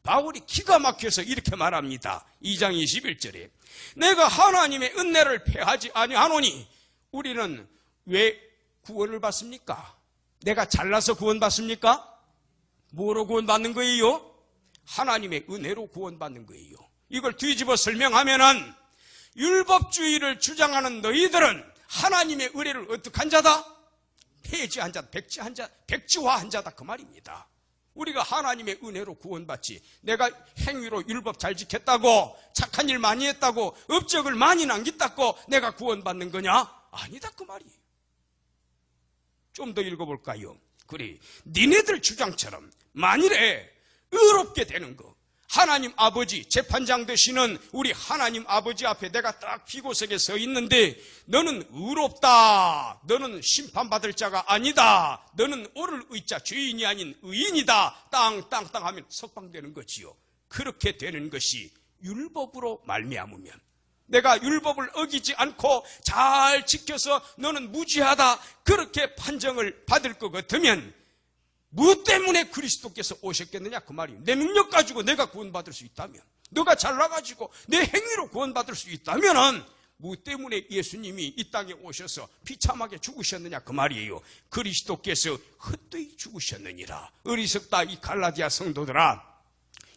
Speaker 1: 바울이 기가 막혀서 이렇게 말합니다. 2장 21절에 내가 하나님의 은혜를 패하지 아니하노니 우리는 왜 구원을 받습니까? 내가 잘나서 구원받습니까? 뭐로 구원받는 거예요? 하나님의 은혜로 구원받는 거예요. 이걸 뒤집어 설명하면은 율법주의를 주장하는 너희들은 하나님의 은혜를 어떡한 자다? 폐지한 자다, 백지화한 자다 그 말입니다. 우리가 하나님의 은혜로 구원받지 내가 행위로 율법 잘 지켰다고 착한 일 많이 했다고 업적을 많이 남겼다고 내가 구원받는 거냐? 아니다 그 말이에요. 좀 더 읽어볼까요? 그래, 니네들 주장처럼 만일에 의롭게 되는 거 하나님 아버지 재판장 되시는 우리 하나님 아버지 앞에 내가 딱 피고석에 서 있는데 너는 의롭다, 너는 심판받을 자가 아니다, 너는 오를 의자 죄인이 아닌 의인이다 땅땅땅 하면 석방되는 거지요. 그렇게 되는 것이 율법으로 말미암으면 내가 율법을 어기지 않고 잘 지켜서 너는 무죄하다 그렇게 판정을 받을 것 같으면 무엇 때문에 그리스도께서 오셨겠느냐 그 말이에요. 내 능력 가지고 내가 구원받을 수 있다면, 너가 잘나가지고 내 행위로 구원받을 수 있다면 무엇 때문에 예수님이 이 땅에 오셔서 비참하게 죽으셨느냐 그 말이에요. 그리스도께서 헛되이 죽으셨느니라. 어리석다 이 갈라디아 성도들아,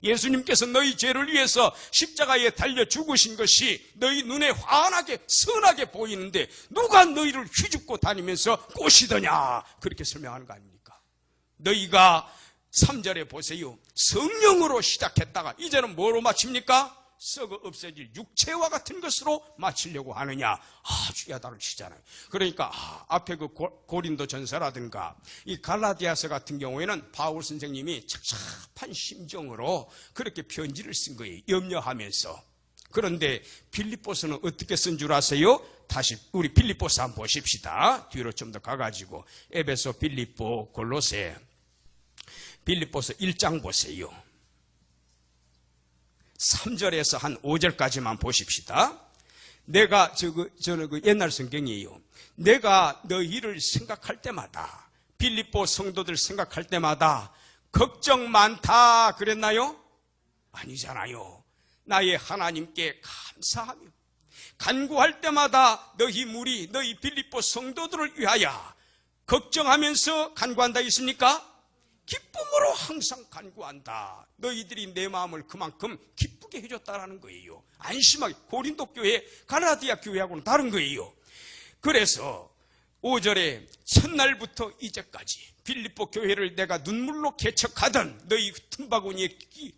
Speaker 1: 예수님께서 너희 죄를 위해서 십자가에 달려 죽으신 것이 너희 눈에 환하게 선하게 보이는데 누가 너희를 휘줍고 다니면서 꼬시더냐 그렇게 설명하는 거 아닙니까? 너희가 3절에 보세요. 성령으로 시작했다가 이제는 뭐로 마칩니까? 썩어 없어질 육체와 같은 것으로 마치려고 하느냐. 아주 야단을 치잖아요. 그러니까 앞에 그 고린도 전서라든가 이 갈라디아서 같은 경우에는 바울 선생님이 착잡한 심정으로 그렇게 편지를 쓴 거예요. 염려하면서. 그런데 빌립보서는 어떻게 쓴 줄 아세요? 다시 우리 빌립보서 한번 보십시다. 뒤로 좀 더 가가지고 에베소, 빌립보, 골로새, 빌립보서 1장 보세요. 3절에서 한 5절까지만 보십시다. 내가 저는 그 옛날 성경이에요. 내가 너희를 생각할 때마다, 빌립보 성도들 생각할 때마다 걱정 많다 그랬나요? 아니잖아요. 나의 하나님께 감사하며 간구할 때마다 너희 무리, 너희 빌립보 성도들을 위하여 걱정하면서 간구한다 있습니까? 기쁨으로 항상 간구한다. 너희들이 내 마음을 그만큼 기쁘게 해줬다라는 거예요. 안심하게. 고린도 교회, 갈라디아 교회하고는 다른 거예요. 그래서 5절에 첫날부터 이제까지 빌립보 교회를 내가 눈물로 개척하던 너희 틈바구니에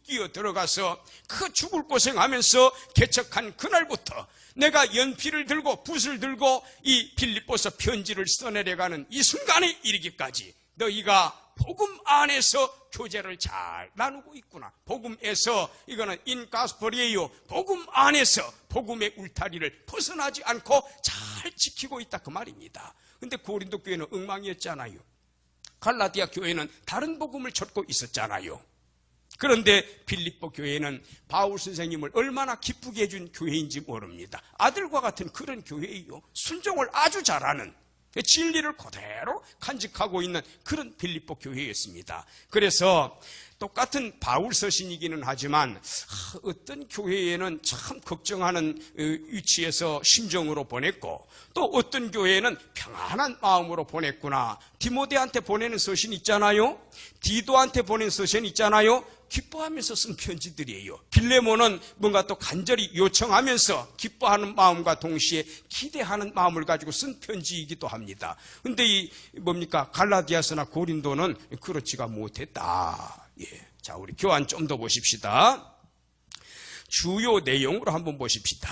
Speaker 1: 끼어 들어가서 그 죽을 고생하면서 개척한 그날부터 내가 연필을 들고 붓을 들고 이 빌립보서 편지를 써내려가는 이 순간에 이르기까지 너희가 복음 안에서 교제를 잘 나누고 있구나. 복음에서, 이거는 인가스폴이에요. 복음 안에서 복음의 울타리를 벗어나지 않고 잘 지키고 있다 그 말입니다. 근데 고린도 교회는 엉망이었잖아요. 갈라디아 교회는 다른 복음을 찾고 있었잖아요. 그런데 빌립보 교회는 바울 선생님을 얼마나 기쁘게 해준 교회인지 모릅니다. 아들과 같은 그런 교회예요. 순종을 아주 잘하는, 진리를 그대로 간직하고 있는 그런 빌립보 교회였습니다. 그래서 똑같은 바울 서신이기는 하지만 어떤 교회에는 참 걱정하는 위치에서 심정으로 보냈고 또 어떤 교회에는 평안한 마음으로 보냈구나. 디모데한테 보내는 서신 있잖아요. 디도한테 보낸 서신 있잖아요. 기뻐하면서 쓴 편지들이에요. 빌레몬은 뭔가 또 간절히 요청하면서 기뻐하는 마음과 동시에 기대하는 마음을 가지고 쓴 편지이기도 합니다. 근데 이 뭡니까? 갈라디아서나 고린도는 그렇지가 못했다. 예. 자, 우리 교환 좀 더 보십시다. 주요 내용으로 한번 보십시다.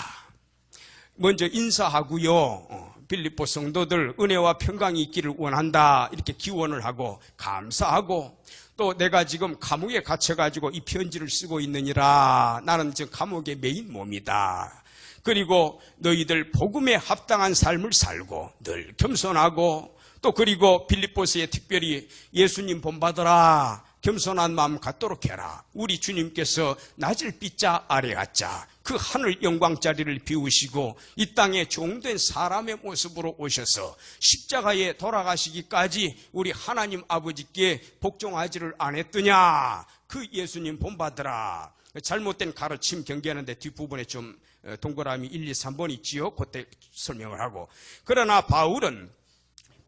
Speaker 1: 먼저 인사하고요. 빌립보 성도들 은혜와 평강이 있기를 원한다. 이렇게 기원을 하고 감사하고 또 내가 지금 감옥에 갇혀가지고 이 편지를 쓰고 있느니라. 나는 지금 감옥의 메인 몸이다. 그리고 너희들 복음에 합당한 삶을 살고 늘 겸손하고 또 그리고 빌립보서에 특별히 예수님 본받으라. 겸손한 마음 갖도록 해라. 우리 주님께서 낮을 빗자 아래 갖자 그 하늘 영광자리를 비우시고 이 땅에 종된 사람의 모습으로 오셔서 십자가에 돌아가시기까지 우리 하나님 아버지께 복종하지를 않았더냐. 그 예수님 본받으라. 잘못된 가르침 경계하는데 뒷부분에 좀 동그라미 1, 2, 3번 있지요. 그때 설명을 하고. 그러나 바울은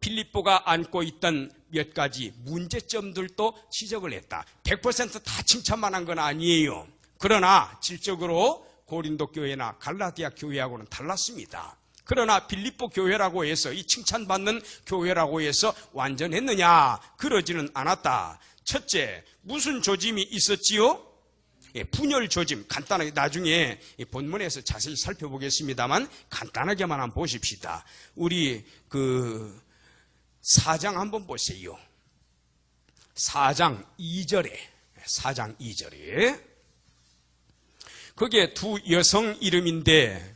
Speaker 1: 빌립보가 안고 있던 몇 가지 문제점들도 지적을 했다. 100%다 칭찬만 한 건 아니에요. 그러나 질적으로 고린도 교회나 갈라디아 교회하고는 달랐습니다. 그러나 빌립보 교회라고 해서 이 칭찬받는 교회라고 해서 완전했느냐? 그러지는 않았다. 첫째, 무슨 조짐이 있었지요? 분열 조짐. 간단하게 나중에 본문에서 자세히 살펴보겠습니다.만 간단하게만 한번 보십시다. 우리 4장 한번 보세요. 4장 2절에 거기에 두 여성 이름인데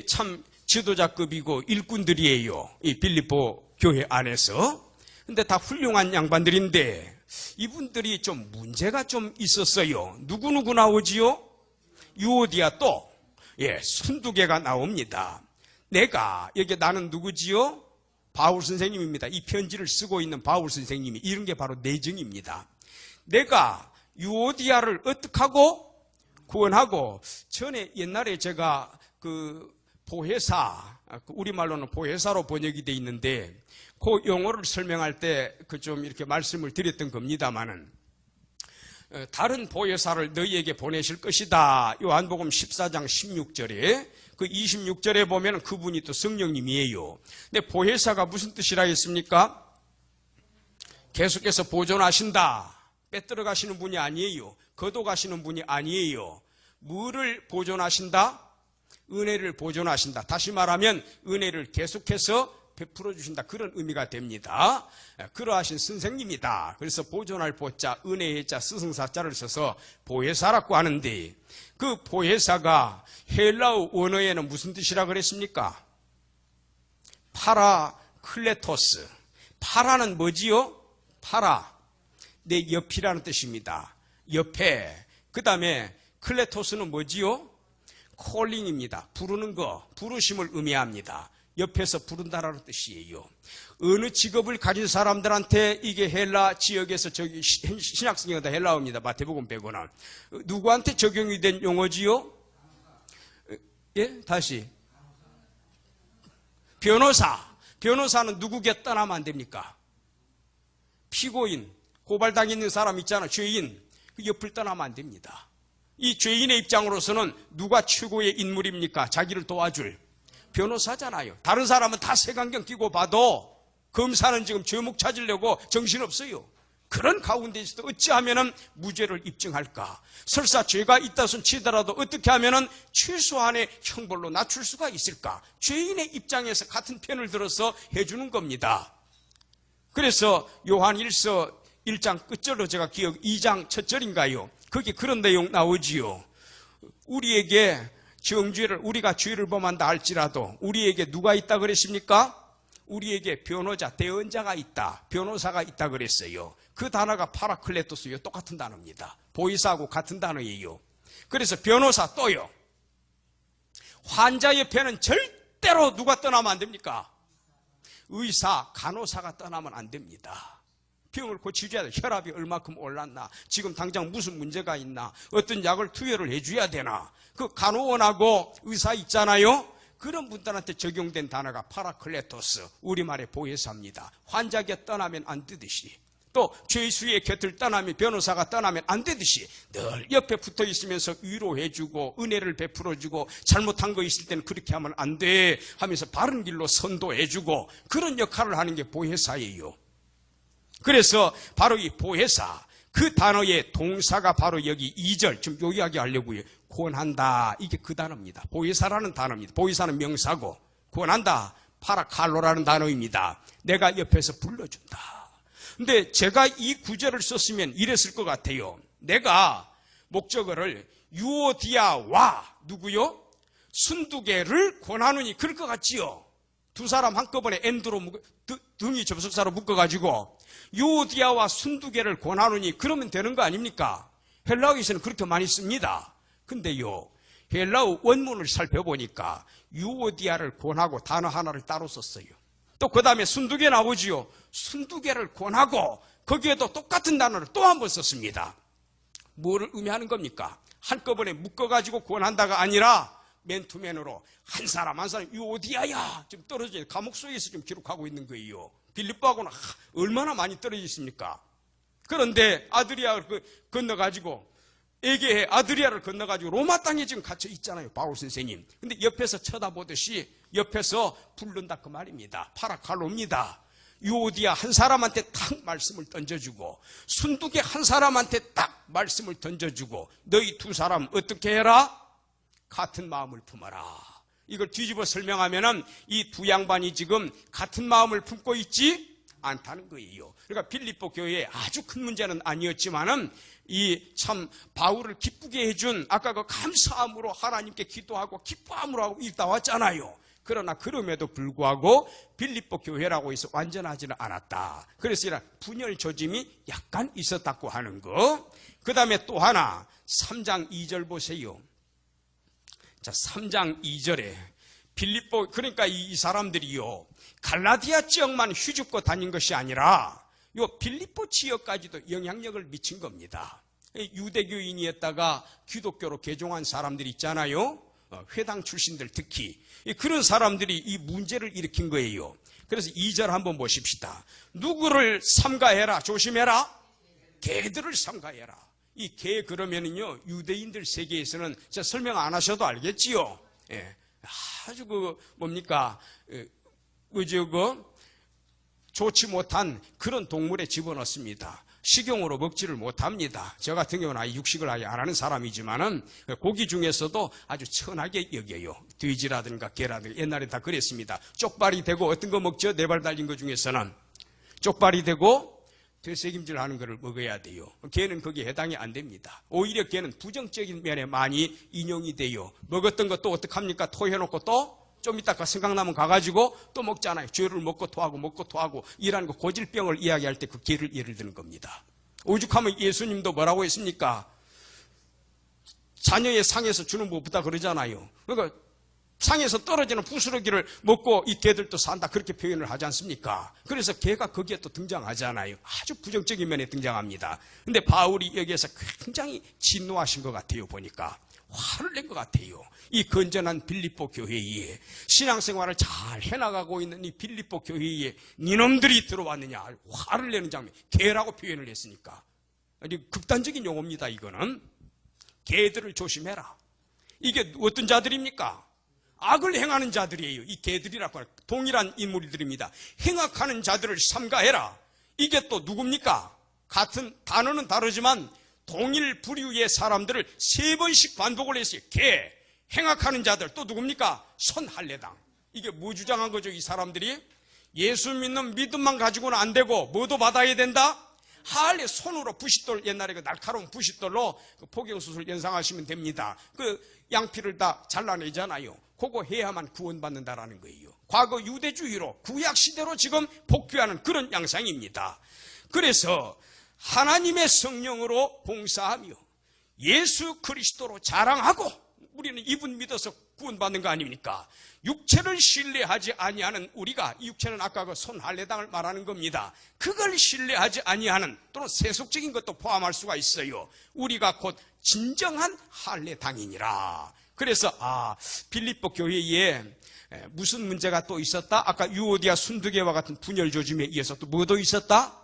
Speaker 1: 참 지도자급이고 일꾼들이에요. 이 빌립보 교회 안에서. 근데 다 훌륭한 양반들인데 이분들이 좀 문제가 좀 있었어요. 누구누구 나오지요? 유오디아 또 순두개가 나옵니다. 여기 나는 누구지요? 바울 선생님입니다. 이 편지를 쓰고 있는 바울 선생님이 이런 게 바로 내정입니다. 내가 유오디아를 어떻게 하고 구원하고, 전에 옛날에 제가 보혜사, 우리말로는 보혜사로 번역이 돼 있는데 그 용어를 설명할 때 좀 이렇게 말씀을 드렸던 겁니다만은, 다른 보혜사를 너희에게 보내실 것이다. 요한복음 14장 16절에 26절에 보면 그분이 또 성령님이에요. 근데 보혜사가 무슨 뜻이라 했습니까? 계속해서 보존하신다. 빼들어 가시는 분이 아니에요. 거둬가시는 분이 아니에요. 뭐를 보존하신다? 은혜를 보존하신다. 다시 말하면 은혜를 계속해서 베풀어 주신다. 그런 의미가 됩니다. 그러하신 선생님이다. 그래서 보존할 보자, 은혜의 자, 스승사자를 써서 보혜사라고 하는데, 그 보혜사가 헬라어 원어에는 무슨 뜻이라 그랬습니까? 파라클레토스. 파라는 뭐지요? 파라. 내 옆이라는 뜻입니다. 옆에. 그 다음에 클레토스는 뭐지요? 콜링입니다. 부르는 거, 부르심을 의미합니다. 옆에서 부른다라는 뜻이에요. 어느 직업을 가진 사람들한테 이게 헬라 지역에서 신약성경은 헬라어입니다. 마태복음 빼고는. 누구한테 적용이 된 용어지요? 예? 다시. 변호사. 변호사는 누구게 떠나면 안 됩니까? 피고인, 고발당했는 사람 있잖아. 죄인. 그 옆을 떠나면 안 됩니다. 이 죄인의 입장으로서는 누가 최고의 인물입니까? 자기를 도와줄 변호사잖아요. 다른 사람은 다 색안경 끼고 봐도 검사는 지금 죄목 찾으려고 정신없어요. 그런 가운데서도 어찌하면 무죄를 입증할까? 설사 죄가 있다 손 치더라도 어떻게 하면 최소한의 형벌로 낮출 수가 있을까? 죄인의 입장에서 같은 편을 들어서 해주는 겁니다. 그래서 요한 1서 1장 끝절로 제가 2장 첫 절인가요? 거기 그런 내용 나오지요. 우리에게 정죄를, 우리가 죄를 범한다 할지라도 우리에게 누가 있다 그랬습니까? 우리에게 변호자, 대언자가 있다, 변호사가 있다 그랬어요. 그 단어가 파라클레토스요. 똑같은 단어입니다. 보이사하고 같은 단어예요. 그래서 변호사 또요. 환자 옆에는 절대로 누가 떠나면 안 됩니까? 의사, 간호사가 떠나면 안 됩니다. 병을 고쳐줘야 돼. 혈압이 얼마큼 올랐나? 지금 당장 무슨 문제가 있나? 어떤 약을 투여를 해줘야 되나? 그 간호원하고 의사 있잖아요. 그런 분들한테 적용된 단어가 파라클레토스, 우리말의 보혜사입니다. 환자에게 떠나면 안 되듯이, 또 죄수의 곁을 떠나면, 변호사가 떠나면 안 되듯이 늘 옆에 붙어 있으면서 위로해주고 은혜를 베풀어주고, 잘못한 거 있을 때는 그렇게 하면 안 돼 하면서 바른 길로 선도해주고, 그런 역할을 하는 게 보혜사예요. 그래서 바로 이 보혜사, 그 단어의 동사가 바로 여기 2절, 좀 요 이야기 하려고요. 구원한다. 이게 그 단어입니다. 보혜사라는 단어입니다. 보혜사는 명사고, 구원한다. 파라칼로라는 단어입니다. 내가 옆에서 불러준다. 근데 제가 이 구절을 썼으면 이랬을 것 같아요. 내가 목적어를 유오디아와 누구요? 순두개를 권하느니, 그럴 것 같지요. 두 사람 한꺼번에 엔드로 등이 접속사로 묶어가지고 유오디아와 순두개를 권하느니, 그러면 되는 거 아닙니까? 헬라어에서는 그렇게 많이 씁니다. 근데요, 헬라어 원문을 살펴보니까 유오디아를 권하고 단어 하나를 따로 썼어요. 또 그 다음에 순두개 나오지요. 순두개를 권하고 거기에도 똑같은 단어를 또 한 번 썼습니다. 뭐를 의미하는 겁니까? 한꺼번에 묶어가지고 구원한다가 아니라 맨투맨으로 한 사람 한 사람 유오디아야 지금 떨어져 있는 감옥 속에서 지금 기록하고 있는 거예요. 빌립보하고는 얼마나 많이 떨어져 있습니까? 그런데 아드리아를 건너가지고 에게해 아드리아를 건너가지고 로마 땅에 지금 갇혀 있잖아요. 바울 선생님. 근데 옆에서 쳐다보듯이 옆에서 부른다 그 말입니다. 파라칼로입니다. 유오디아 한 사람한테 딱 말씀을 던져주고 순두계 한 사람한테 딱 말씀을 던져주고 너희 두 사람 어떻게 해라? 같은 마음을 품어라. 이걸 뒤집어 설명하면은 이 두 양반이 지금 같은 마음을 품고 있지 않다는 거예요. 그러니까 빌립보 교회에 아주 큰 문제는 아니었지만은 이 참 바울을 기쁘게 해준 아까 그 감사함으로 하나님께 기도하고 기뻐함으로 하고 읽다 왔잖아요. 그러나 그럼에도 불구하고 빌립보 교회라고 해서 완전하지는 않았다. 그래서 이런 분열 조짐이 약간 있었다고 하는 거. 그 다음에 또 하나 3장 2절 보세요. 자, 3장 2절에 빌립보 그러니까 이 사람들이요 갈라디아 지역만 휘줍고 다닌 것이 아니라 요 빌립보 지역까지도 영향력을 미친 겁니다. 유대교인이었다가 기독교로 개종한 사람들 있잖아요. 회당 출신들 특히 그런 사람들이 이 문제를 일으킨 거예요. 그래서 2절 한번 보십시다. 누구를 삼가해라 조심해라 개들을 삼가해라. 이 개 그러면은요 유대인들 세계에서는 제가 설명 안 하셔도 알겠지요. 예. 아주 뭡니까 좋지 못한 그런 동물에 집어넣습니다. 식용으로 먹지를 못합니다. 저 같은 경우는 아예 육식을 아예 안 하는 사람이지만은 고기 중에서도 아주 천하게 여겨요. 돼지라든가 개라든가 옛날에 다 그랬습니다. 쪽발이 되고 어떤 거 먹죠? 네 발 달린 거 중에서는 쪽발이 되고 되새김질 하는 거를 먹어야 돼요. 개는 거기에 해당이 안 됩니다. 오히려 개는 부정적인 면에 많이 인용이 돼요. 먹었던 것도 어떡합니까? 토해놓고 또 좀 이따가 생각나면 가가지고 또 먹잖아요. 죄를 먹고 토하고 이라는 거 고질병을 이야기할 때 그 개를 예를 드는 겁니다. 오죽하면 예수님도 뭐라고 했습니까? 자녀의 상에서 주는 법보다 그러잖아요. 그러니까 상에서 떨어지는 부스러기를 먹고 이 개들도 산다 그렇게 표현을 하지 않습니까? 그래서 개가 거기에 또 등장하잖아요. 아주 부정적인 면에 등장합니다. 근데 바울이 여기에서 굉장히 진노하신 것 같아요. 보니까 화를 낸 것 같아요. 이 건전한 빌립보 교회에 신앙생활을 잘 해나가고 있는 이 빌립보 교회에 니놈들이 들어왔느냐 화를 내는 장면 개라고 표현을 했으니까 아주 극단적인 용어입니다. 이거는 개들을 조심해라. 이게 어떤 자들입니까? 악을 행하는 자들이에요. 이 개들이라고 하는 동일한 인물들입니다. 행악하는 자들을 삼가해라. 이게 또 누굽니까? 같은 단어는 다르지만 동일 부류의 사람들을 3번씩 반복을 했어요. 개, 행악하는 자들, 또 누굽니까? 손할례당. 이게 뭐 주장한 거죠? 이 사람들이 예수 믿는 믿음만 가지고는 안 되고 뭐도 받아야 된다? 할례 손으로 부싯돌 옛날에 그 날카로운 부싯돌로 그 포경수술 연상하시면 됩니다. 그 양피를 다 잘라내잖아요. 그거 해야만 구원받는다라는 거예요. 과거 유대주의로 구약시대로 지금 복귀하는 그런 양상입니다. 그래서 하나님의 성령으로 봉사하며 예수 그리스도로 자랑하고 우리는 이분 믿어서 구원받는 거 아닙니까? 육체를 신뢰하지 아니하는 우리가 이 육체는 아까 그 손할례당을 말하는 겁니다. 그걸 신뢰하지 아니하는 또는 세속적인 것도 포함할 수가 있어요. 우리가 곧 진정한 할례당이니라. 그래서 빌립보 교회에 무슨 문제가 또 있었다? 아까 유오디아 순두개와 같은 분열 조짐에 의해서 또 뭐도 있었다?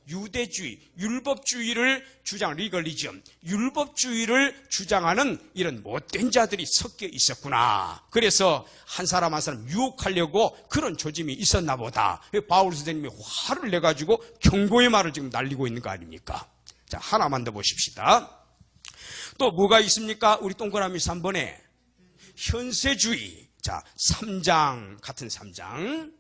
Speaker 1: 유대주의, 율법주의를 주장, 리걸리즘, 율법주의를 주장하는 이런 못된 자들이 섞여 있었구나. 그래서 한 사람 한 사람 유혹하려고 그런 조짐이 있었나 보다. 바울 선생님이 화를 내가지고 경고의 말을 지금 날리고 있는 거 아닙니까? 자, 하나만 더 보십시다. 또 뭐가 있습니까? 우리 동그라미 3번에 현세주의. 자, 3장, 같은 3장,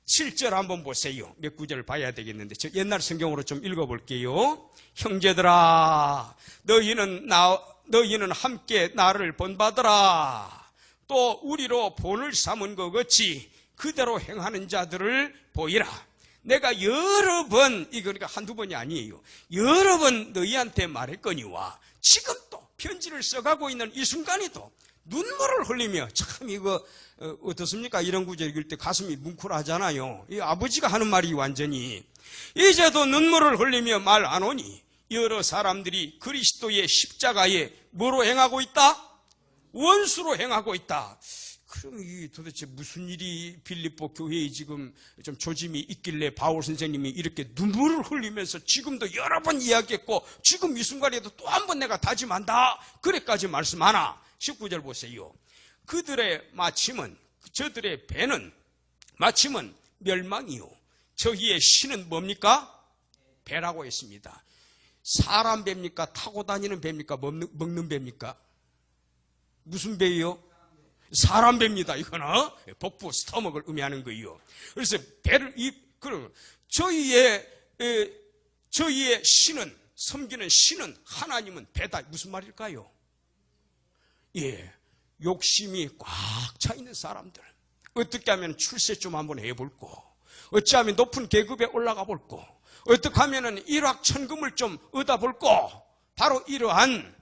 Speaker 1: 7절 한번 보세요. 몇 구절을 봐야 되겠는데, 저 옛날 성경으로 좀 읽어볼게요. 형제들아, 너희는 함께 나를 본받으라. 또 우리로 본을 삼은 것 같이 그대로 행하는 자들을 보이라. 내가 여러 번, 이거 그러니까 한두 번이 아니에요. 여러 번 너희한테 말했거니와 지금 또 편지를 써가고 있는 이 순간에도 눈물을 흘리며 참 이거 어떻습니까? 이런 구절 읽을 때 가슴이 뭉클하잖아요. 이 아버지가 하는 말이 완전히 이제도 눈물을 흘리며 말하노니 여러 사람들이 그리스도의 십자가에 뭐로 행하고 있다? 원수로 행하고 있다. 그럼 이 도대체 무슨 일이 빌립보 교회에 지금 좀 조짐이 있길래 바울 선생님이 이렇게 눈물을 흘리면서 지금도 여러 번 이야기했고 지금 이 순간에도 또 한 번 내가 다짐한다. 그래까지 말씀하나. 19절 보세요. 그들의 마침은, 저들의 배는 마침은 멸망이요 저희의 신은 뭡니까? 배라고 했습니다. 사람 배입니까? 타고 다니는 배입니까? 먹는 배입니까? 무슨 배예요? 사람 배입니다. 이거는 복부 스토먹을 의미하는 거예요. 그래서 배를 저희의 신은, 섬기는 신은, 하나님은 배다. 무슨 말일까요? 예, 욕심이 꽉 차 있는 사람들. 어떻게 하면 출세 좀 한번 해볼고, 어찌하면 높은 계급에 올라가 볼고, 어떻게 하면 일확천금을 좀 얻어볼고, 바로 이러한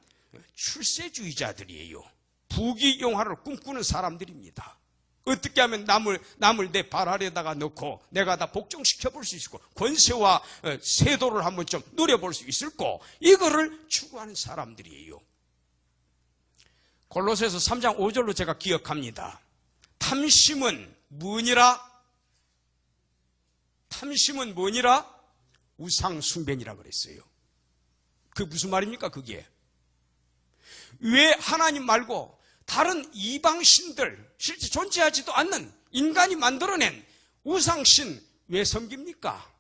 Speaker 1: 출세주의자들이에요. 부귀영화를 꿈꾸는 사람들입니다. 어떻게 하면 남을 내 발 아래다가 넣고 내가 다 복종시켜 볼 수 있고 권세와 세도를 한번 좀 누려볼 수 있을고, 이거를 추구하는 사람들이에요. 골로새서 3장 5절로 제가 기억합니다. 탐심은 뭐니라? 탐심은 뭐니라? 우상숭배니라 그랬어요. 그 무슨 말입니까 그게? 왜 하나님 말고 다른 이방신들, 실제 존재하지도 않는 인간이 만들어낸 우상신 왜 섬깁니까?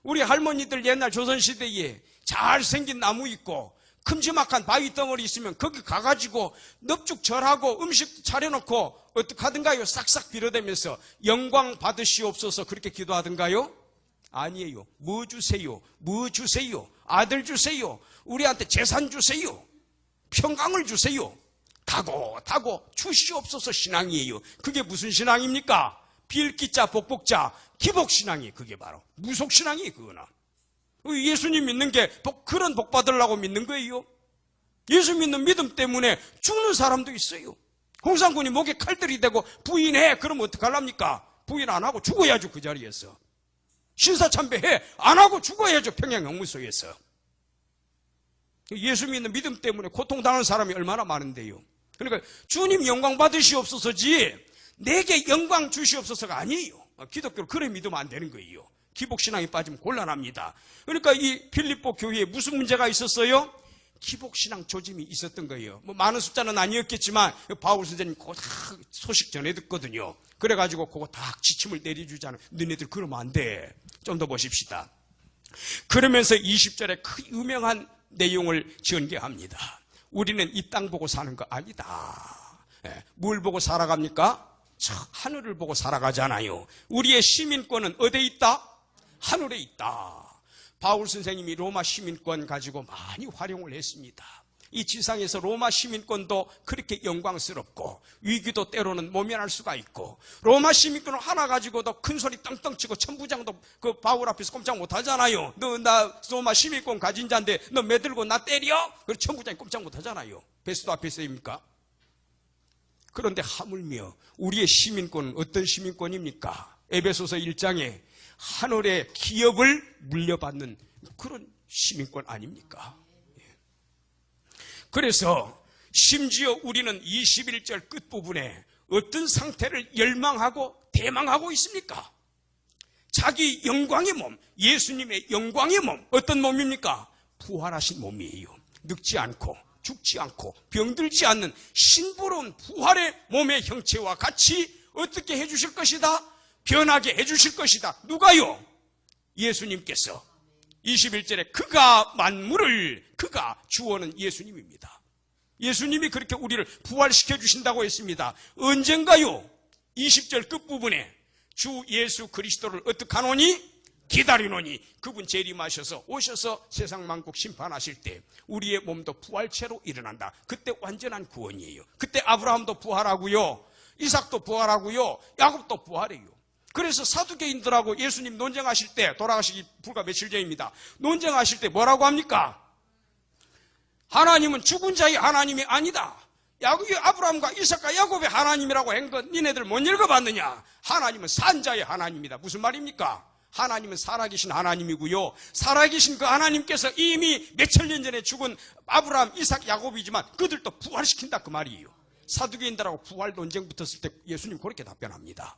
Speaker 1: 우리 할머니들 옛날 조선시대에 잘생긴 나무 있고 큼지막한 바위 덩어리 있으면 거기 가가지고 넙죽 절하고 음식 차려놓고 어떻게 하던가요? 싹싹 빌어대면서 영광 받으시옵소서 그렇게 기도하던가요? 아니에요. 뭐 주세요? 뭐 주세요? 아들 주세요? 우리한테 재산 주세요? 평강을 주세요? 타고 주시옵소서 신앙이에요. 그게 무슨 신앙입니까? 빌기자 복복자 기복신앙이 그게 바로 무속신앙이 그거는. 예수님 믿는 게 그런 복 받으려고 믿는 거예요. 예수 믿는 믿음 때문에 죽는 사람도 있어요. 홍상군이 목에 칼들이 대고 부인해 그러면 어떡하랍니까? 부인 안 하고 죽어야죠. 그 자리에서 신사참배해 안 하고 죽어야죠. 평양형무소에서. 예수 믿는 믿음 때문에 고통당하는 사람이 얼마나 많은데요. 그러니까 주님 영광 받으시옵소서지 내게 영광 주시옵소서가 아니에요. 기독교를 그래 믿으면 안 되는 거예요. 기복신앙에 빠지면 곤란합니다. 그러니까 이 빌립보 교회에 무슨 문제가 있었어요? 기복신앙 조짐이 있었던 거예요. 뭐 많은 숫자는 아니었겠지만 바울 선생님 그거 다 소식 전해 듣거든요. 그래가지고 그거 다 지침을 내려주잖아요. 너네들 그러면 안 돼. 좀 더 보십시다. 그러면서 20절에 그 유명한 내용을 전개합니다. 우리는 이 땅 보고 사는 거 아니다. 뭘 보고 살아갑니까? 저 하늘을 보고 살아가잖아요. 우리의 시민권은 어디에 있다? 하늘에 있다. 바울 선생님이 로마 시민권 가지고 많이 활용을 했습니다. 이 지상에서 로마 시민권도 그렇게 영광스럽고 위기도 때로는 모면할 수가 있고 로마 시민권을 하나 가지고도 큰 소리 떵떵 치고 천부장도 그 바울 앞에서 꼼짝 못하잖아요. 너 나 로마 시민권 가진 자인데 너 매들고 나 때려? 그래서 천부장이 꼼짝 못하잖아요. 베스도 앞에서입니까? 그런데 하물며 우리의 시민권은 어떤 시민권입니까? 에베소서 1장에 하늘의 기업을 물려받는 그런 시민권 아닙니까? 그래서 심지어 우리는 21절 끝부분에 어떤 상태를 열망하고 대망하고 있습니까? 자기 영광의 몸, 예수님의 영광의 몸, 어떤 몸입니까? 부활하신 몸이에요. 늙지 않고 죽지 않고 병들지 않는 신부러운 부활의 몸의 형체와 같이 어떻게 해주실 것이다? 변하게 해주실 것이다. 누가요? 예수님께서 21절에 그가 만물을 그가 주어는 예수님입니다. 예수님이 그렇게 우리를 부활시켜 주신다고 했습니다. 언젠가요? 20절 끝부분에 주 예수 그리스도를 어떻게 하노니? 기다리노니 그분 재림하셔서 오셔서 세상 만국 심판하실 때 우리의 몸도 부활체로 일어난다. 그때 완전한 구원이에요. 그때 아브라함도 부활하고요, 이삭도 부활하고요, 야곱도 부활해요. 그래서 사두개인들하고 예수님 논쟁하실 때, 돌아가시기 불과 며칠 전입니다. 논쟁하실 때 뭐라고 합니까? 하나님은 죽은 자의 하나님이 아니다. 아브라함과 이삭과 야곱의 하나님이라고 한 것 니네들 못 읽어봤느냐? 하나님은 산 자의 하나님이다. 무슨 말입니까? 하나님은 살아계신 하나님이고요. 살아계신 그 하나님께서 이미 몇천 년 전에 죽은 아브라함, 이삭, 야곱이지만 그들도 부활시킨다 그 말이에요. 사두개인들하고 부활 논쟁 붙었을 때 예수님 그렇게 답변합니다.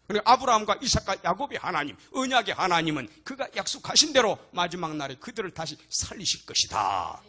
Speaker 1: 그러니까 아브라함과 이삭과 야곱의 하나님, 언약의 하나님은 그가 약속하신 대로 마지막 날에 그들을 다시 살리실 것이다.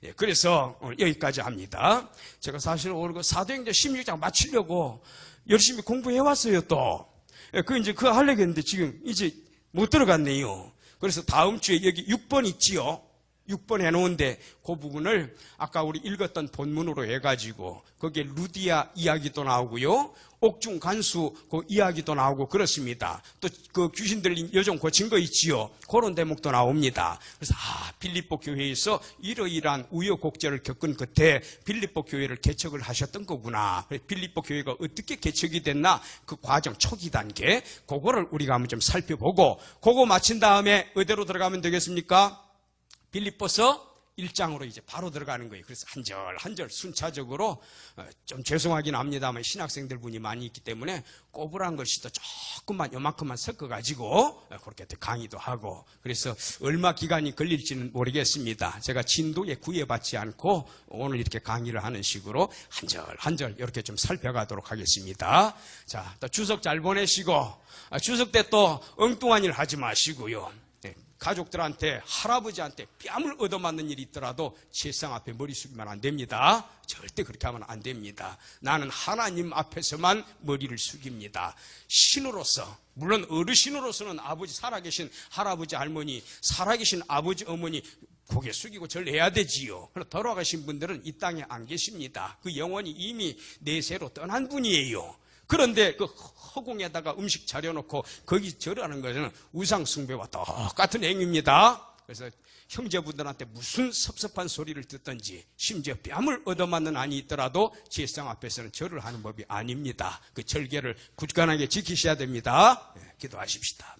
Speaker 1: 예, 그래서 오늘 여기까지 합니다. 제가 사실 오늘 그 사도행전 16장 마치려고 열심히 공부해왔어요, 또. 그거 하려고 했는데 지금 이제 못 들어갔네요. 그래서 다음 주에 여기 6번 있지요. 6번 해놓은데 그 부분을 아까 우리 읽었던 본문으로 해가지고 거기에 루디아 이야기도 나오고요. 옥중 간수 그 이야기도 나오고 그렇습니다. 또 그 귀신 들린 여종 고친 거 있지요. 그런 대목도 나옵니다. 그래서 빌립보 교회에서 이러이러한 우여곡절을 겪은 끝에 빌립보 교회를 개척을 하셨던 거구나. 빌립보 교회가 어떻게 개척이 됐나 그 과정 초기 단계 그거를 우리가 한번 좀 살펴보고 그거 마친 다음에 어디로 들어가면 되겠습니까? 빌립보서 1장으로 이제 바로 들어가는 거예요. 그래서 한 절 한 절 순차적으로 좀 죄송하긴 합니다만 신학생들 분이 많이 있기 때문에 꼬부란 글씨도 조금만 요만큼만 섞어가지고 그렇게 강의도 하고 그래서 얼마 기간이 걸릴지는 모르겠습니다. 제가 진도에 구애받지 않고 오늘 이렇게 강의를 하는 식으로 한 절 한 절 이렇게 좀 살펴가도록 하겠습니다. 자, 또 추석 잘 보내시고 추석 때 또 엉뚱한 일 하지 마시고요. 가족들한테 할아버지한테 뺨을 얻어맞는 일이 있더라도 세상 앞에 머리 숙이면 안 됩니다. 절대 그렇게 하면 안 됩니다. 나는 하나님 앞에서만 머리를 숙입니다. 신으로서 물론 어르신으로서는 아버지 살아계신 할아버지 할머니 살아계신 아버지 어머니 고개 숙이고 절해야 되지요. 그러나 돌아가신 분들은 이 땅에 안 계십니다. 그 영혼이 이미 내세로 떠난 분이에요. 그런데 그 허공에다가 음식 차려놓고 거기 절하는 것은 우상 숭배와 똑같은 행위입니다. 그래서 형제분들한테 무슨 섭섭한 소리를 듣든지 심지어 뺨을 얻어맞는 안이 있더라도 제상 앞에서는 절을 하는 법이 아닙니다. 그 절개를 굳건하게 지키셔야 됩니다. 기도하십시다.